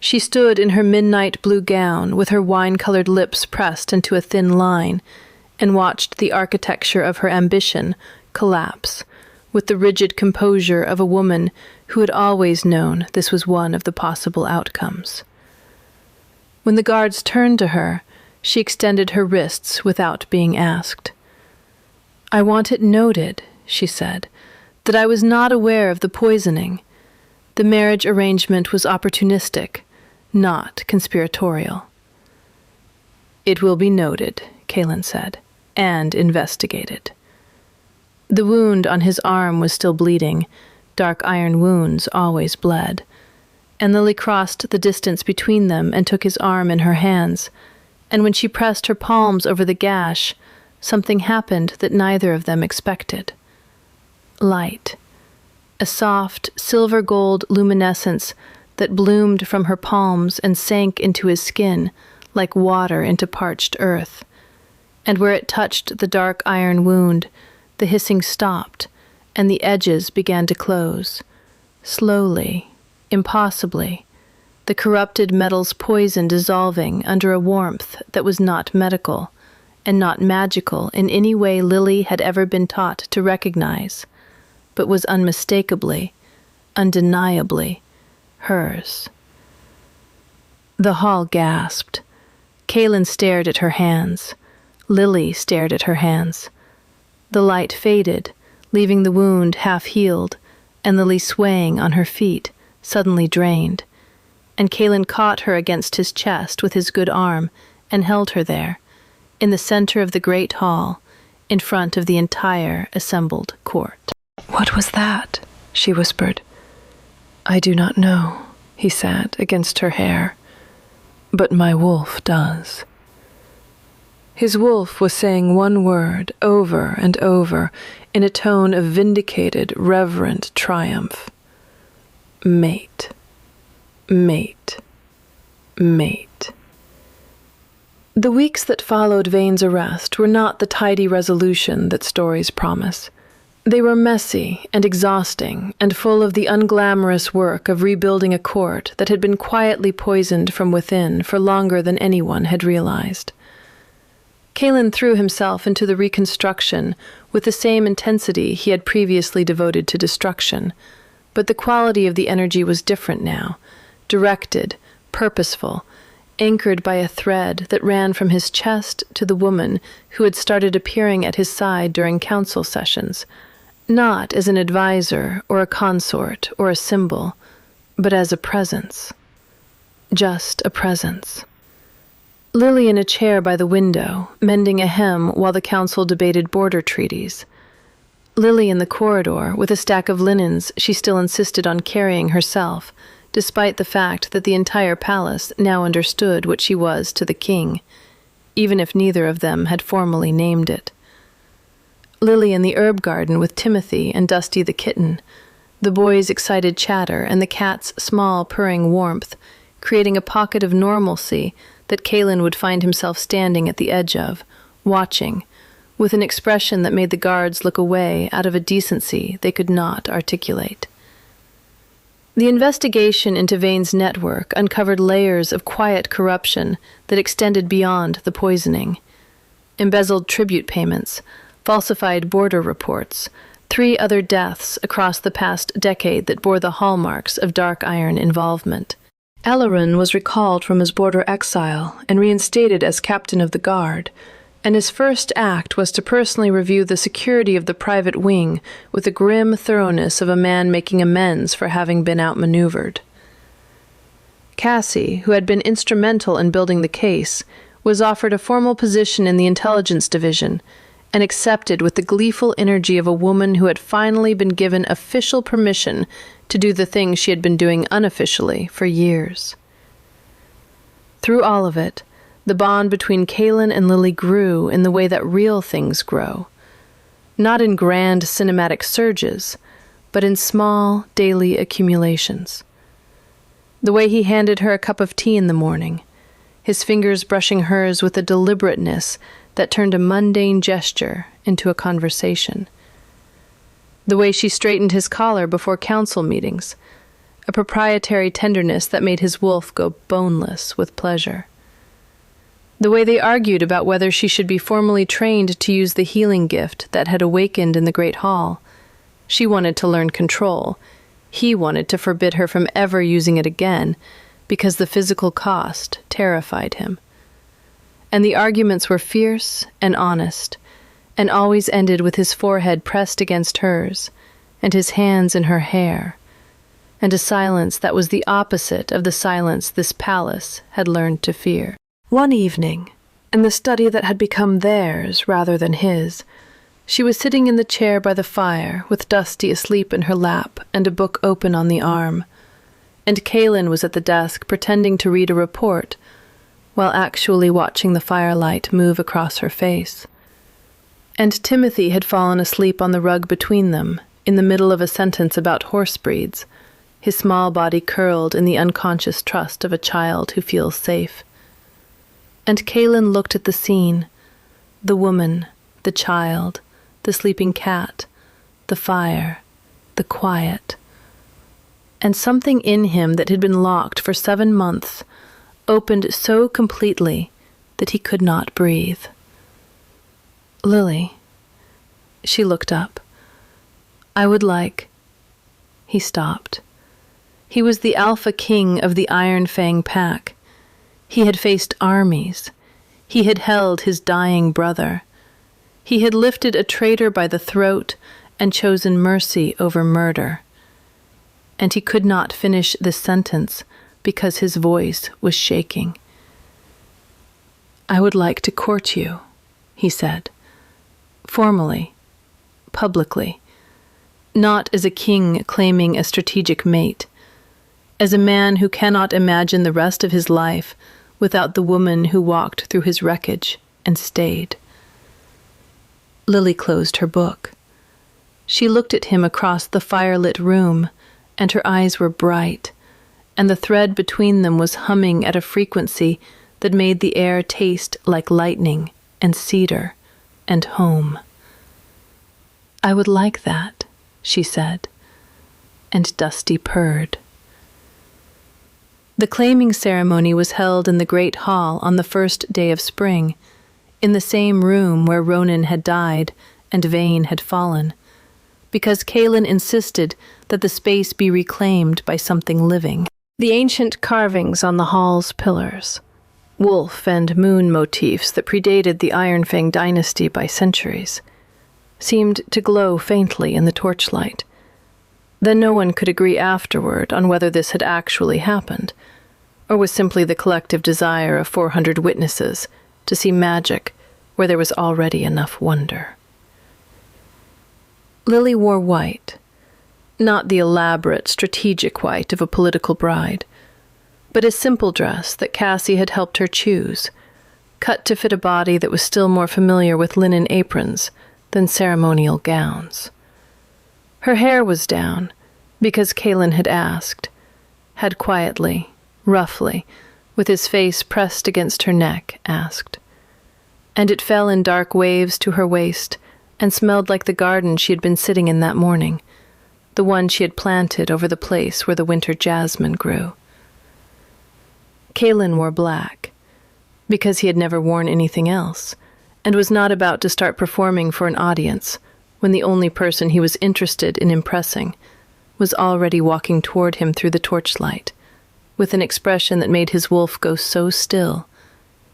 She stood in her midnight blue gown with her wine-colored lips pressed into a thin line and watched the architecture of her ambition collapse with the rigid composure of a woman who had always known this was one of the possible outcomes. When the guards turned to her, she extended her wrists without being asked. "I want it noted," she said, "that I was not aware of the poisoning. The marriage arrangement was opportunistic, not conspiratorial." "It will be noted," Kaelin said, "and investigated." The wound on his arm was still bleeding. Dark iron wounds always bled. And Lily crossed the distance between them and took his arm in her hands. And when she pressed her palms over the gash, something happened that neither of them expected. Light. A soft, silver-gold luminescence that bloomed from her palms and sank into his skin like water into parched earth. And where it touched the dark iron wound, the hissing stopped, and the edges began to close. Slowly, impossibly, the corrupted metal's poison dissolving under a warmth that was not medical, and not magical in any way Lily had ever been taught to recognize, but was unmistakably, undeniably, hers. The hall gasped. Kaelin stared at her hands. Lily stared at her hands. The light faded, leaving the wound half-healed, and Lily swaying on her feet, suddenly drained. And Kaelin caught her against his chest with his good arm and held her there, in the center of the great hall, in front of the entire assembled court. "What was that?" she whispered. "I do not know," he said against her hair, "but my wolf does." His wolf was saying one word over and over in a tone of vindicated, reverent triumph. Mate. Mate. Mate. The weeks that followed Vane's arrest were not the tidy resolution that stories promise. They were messy and exhausting and full of the unglamorous work of rebuilding a court that had been quietly poisoned from within for longer than anyone had realized. Kaelin threw himself into the reconstruction with the same intensity he had previously devoted to destruction, but the quality of the energy was different now, directed, purposeful, anchored by a thread that ran from his chest to the woman who had started appearing at his side during council sessions, not as an advisor or a consort or a symbol, but as a presence. Just a presence. Lily in a chair by the window, mending a hem while the council debated border treaties. Lily in the corridor with a stack of linens she still insisted on carrying herself, despite the fact that the entire palace now understood what she was to the king, even if neither of them had formally named it. Lily in the herb garden with Timothy and Dusty the kitten, the boy's excited chatter and the cat's small purring warmth, creating a pocket of normalcy that Kaelin would find himself standing at the edge of, watching, with an expression that made the guards look away out of a decency they could not articulate. The investigation into Vane's network uncovered layers of quiet corruption that extended beyond the poisoning. Embezzled tribute payments, falsified border reports, 3 other deaths across the past decade that bore the hallmarks of dark iron involvement. Ellerin was recalled from his border exile and reinstated as captain of the guard, and his first act was to personally review the security of the private wing with the grim thoroughness of a man making amends for having been outmaneuvered. Cassie, who had been instrumental in building the case, was offered a formal position in the intelligence division and accepted with the gleeful energy of a woman who had finally been given official permission to do the things she had been doing unofficially for years. Through all of it, the bond between Kaelin and Lily grew in the way that real things grow, not in grand cinematic surges, but in small, daily accumulations. The way he handed her a cup of tea in the morning, his fingers brushing hers with a deliberateness that turned a mundane gesture into a conversation. The way she straightened his collar before council meetings, a proprietary tenderness that made his wolf go boneless with pleasure. The way they argued about whether she should be formally trained to use the healing gift that had awakened in the Great Hall. She wanted to learn control. He wanted to forbid her from ever using it again, because the physical cost terrified him. And the arguments were fierce and honest, and always ended with his forehead pressed against hers, and his hands in her hair, and a silence that was the opposite of the silence this palace had learned to fear. One evening, in the study that had become theirs rather than his, she was sitting in the chair by the fire, with Dusty asleep in her lap and a book open on the arm, and Kaelin was at the desk pretending to read a report, while actually watching the firelight move across her face. And Timothy had fallen asleep on the rug between them, in the middle of a sentence about horse breeds, his small body curled in the unconscious trust of a child who feels safe. And Kaelin looked at the scene, the woman, the child, the sleeping cat, the fire, the quiet. And something in him that had been locked for 7 months opened so completely that he could not breathe. Lily. She looked up. I would like... He stopped. He was the alpha king of the Iron Fang pack. He had faced armies. He had held his dying brother. He had lifted a traitor by the throat and chosen mercy over murder. And he could not finish this sentence because his voice was shaking. I would like to court you, he said, formally, publicly, not as a king claiming a strategic mate, as a man who cannot imagine the rest of his life without the woman who walked through his wreckage and stayed. Lily closed her book. She looked at him across the firelit room, and her eyes were bright, and the thread between them was humming at a frequency that made the air taste like lightning and cedar and home. I would like that, she said, and Dusty purred. The claiming ceremony was held in the great hall on the first day of spring, in the same room where Ronan had died and Vane had fallen, because Kaelin insisted that the space be reclaimed by something living. The ancient carvings on the hall's pillars, wolf and moon motifs that predated the Iron Fang dynasty by centuries, seemed to glow faintly in the torchlight. Then no one could agree afterward on whether this had actually happened, or was simply the collective desire of 400 witnesses to see magic where there was already enough wonder. Lily wore white, not the elaborate, strategic white of a political bride, but a simple dress that Cassie had helped her choose, cut to fit a body that was still more familiar with linen aprons than ceremonial gowns. Her hair was down, because Kaelin had asked, had quietly, roughly, with his face pressed against her neck, asked. And it fell in dark waves to her waist and smelled like the garden she had been sitting in that morning, the one she had planted over the place where the winter jasmine grew. Kaelin wore black, because he had never worn anything else, and was not about to start performing for an audience when the only person he was interested in impressing was already walking toward him through the torchlight, with an expression that made his wolf go so still,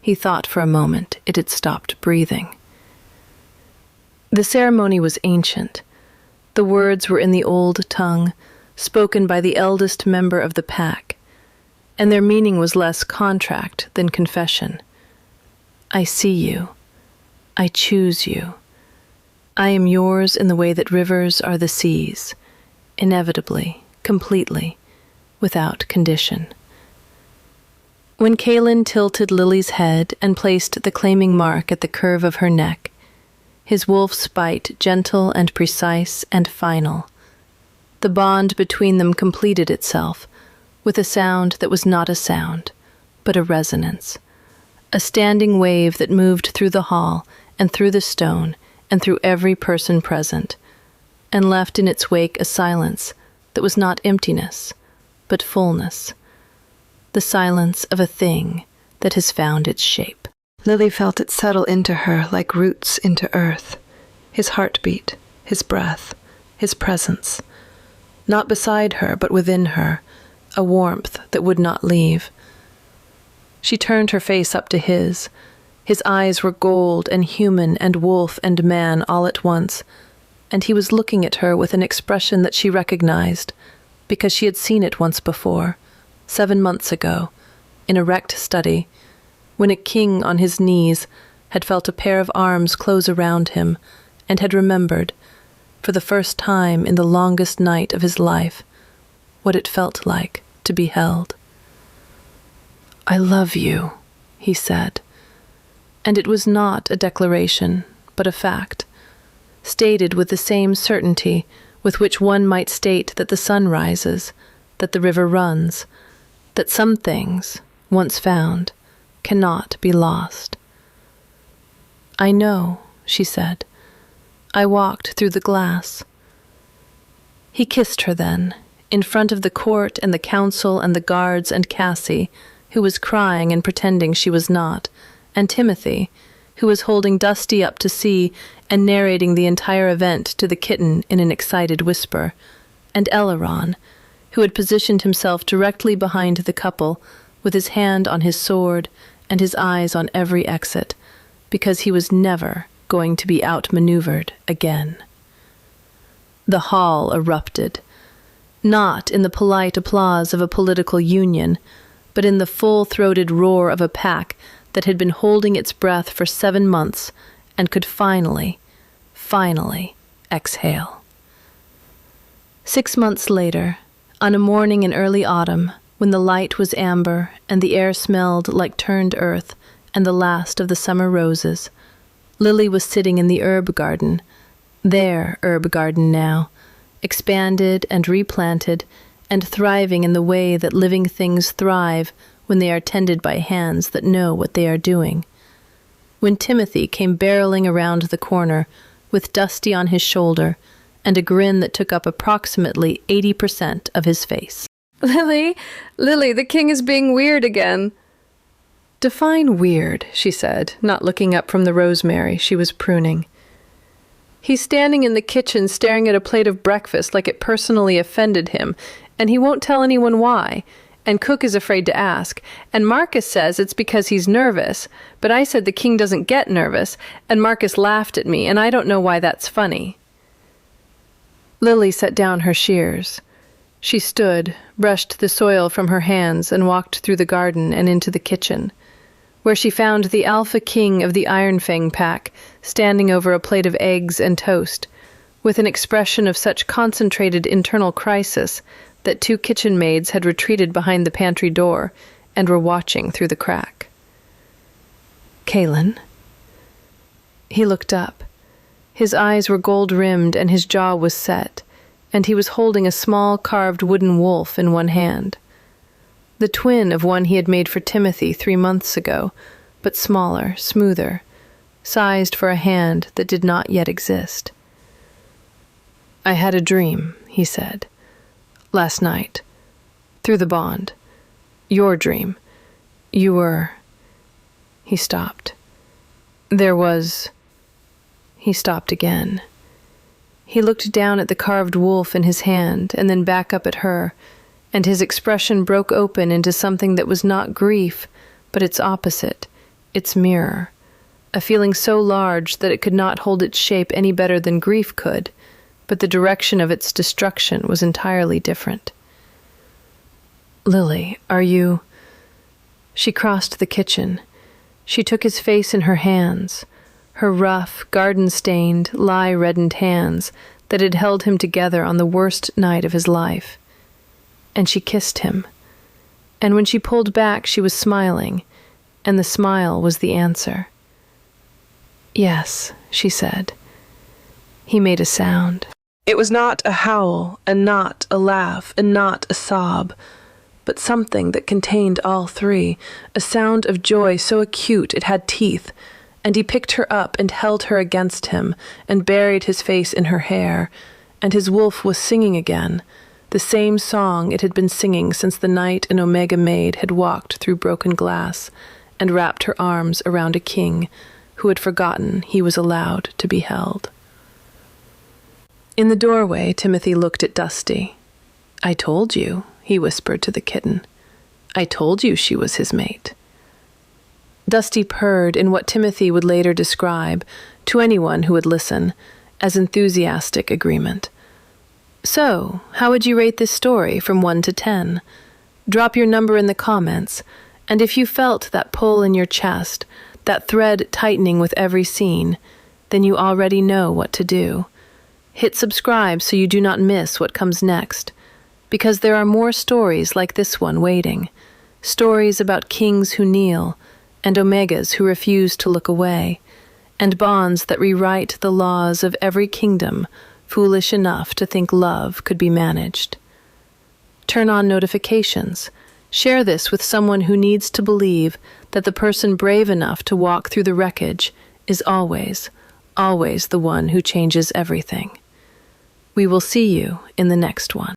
he thought for a moment it had stopped breathing. The ceremony was ancient. The words were in the old tongue, spoken by the eldest member of the pack, and their meaning was less contract than confession. I see you. I choose you. I am yours in the way that rivers are the seas, inevitably, completely, without condition. When Kaelin tilted Lily's head and placed the claiming mark at the curve of her neck, his wolf's bite gentle and precise and final, the bond between them completed itself, with a sound that was not a sound, but a resonance. A standing wave that moved through the hall and through the stone and through every person present, and left in its wake a silence that was not emptiness, but fullness. The silence of a thing that has found its shape. Lily felt it settle into her like roots into earth. His heartbeat, his breath, his presence. Not beside her, but within her, a warmth that would not leave. She turned her face up to his. His eyes were gold and human and wolf and man all at once, and he was looking at her with an expression that she recognized, because she had seen it once before, 7 months ago, in a wrecked study, when a king on his knees had felt a pair of arms close around him and had remembered, for the first time in the longest night of his life, what it felt like to be held. "I love you," he said, and it was not a declaration, but a fact, stated with the same certainty with which one might state that the sun rises, that the river runs, that some things, once found, cannot be lost. "I know," she said. "I walked through the glass." He kissed her then, in front of the court and the council and the guards and Cassie, who was crying and pretending she was not, and Timothy, who was holding Dusty up to see and narrating the entire event to the kitten in an excited whisper, and Eleron, who had positioned himself directly behind the couple, with his hand on his sword and his eyes on every exit, because he was never going to be outmaneuvered again. The hall erupted, not in the polite applause of a political union, but in the full-throated roar of a pack that had been holding its breath for 7 months and could finally exhale. 6 months later, on a morning in early autumn, when the light was amber and the air smelled like turned earth and the last of the summer roses, Lily was sitting in the herb garden, their herb garden now, expanded and replanted and thriving in the way that living things thrive when they are tended by hands that know what they are doing. When Timothy came barreling around the corner, with Dusty on his shoulder, and a grin that took up approximately 80% of his face. Lily, the king is being weird again." "Define weird," she said, not looking up from the rosemary she was pruning. "He's standing in the kitchen staring at a plate of breakfast like it personally offended him, and he won't tell anyone why, and Cook is afraid to ask, and Marcus says it's because he's nervous, but I said the king doesn't get nervous, and Marcus laughed at me, and I don't know why that's funny." Lily set down her shears. She stood, brushed the soil from her hands, and walked through the garden and into the kitchen, where she found the alpha king of the Iron Fang pack standing over a plate of eggs and toast, with an expression of such concentrated internal crisis that 2 kitchen maids had retreated behind the pantry door and were watching through the crack. "Kaelin?" He looked up. His eyes were gold-rimmed and his jaw was set, and he was holding a small carved wooden wolf in one hand. The twin of one he had made for Timothy 3 months ago, but smaller, smoother, sized for a hand that did not yet exist. "I had a dream," he said. "Last night. Through the bond. Your dream. You were—" He stopped. "There was—" He stopped again. He looked down at the carved wolf in his hand and then back up at her, and his expression broke open into something that was not grief, but its opposite, its mirror, a feeling so large that it could not hold its shape any better than grief could, but the direction of its destruction was entirely different. "Lily, are you—" She crossed the kitchen. She took his face in her hands, her rough, garden-stained, lye-reddened hands that had held him together on the worst night of his life. And she kissed him. And when she pulled back, she was smiling, and the smile was the answer. "Yes," she said. He made a sound. It was not a howl, and not a laugh, and not a sob, but something that contained all three, a sound of joy so acute it had teeth, and he picked her up and held her against him and buried his face in her hair, and his wolf was singing again, the same song it had been singing since the night an Omega Maid had walked through broken glass and wrapped her arms around a king who had forgotten he was allowed to be held. In the doorway, Timothy looked at Dusty. "I told you," he whispered to the kitten. "I told you she was his mate." Dusty purred in what Timothy would later describe, to anyone who would listen, as enthusiastic agreement. So, how would you rate this story from 1 to 10? Drop your number in the comments, and if you felt that pull in your chest, that thread tightening with every scene, then you already know what to do. Hit subscribe so you do not miss what comes next, because there are more stories like this one waiting, stories about kings who kneel, and Omegas who refuse to look away, and bonds that rewrite the laws of every kingdom foolish enough to think love could be managed. Turn on notifications. Share this with someone who needs to believe that the person brave enough to walk through the wreckage is always, always the one who changes everything. We will see you in the next one.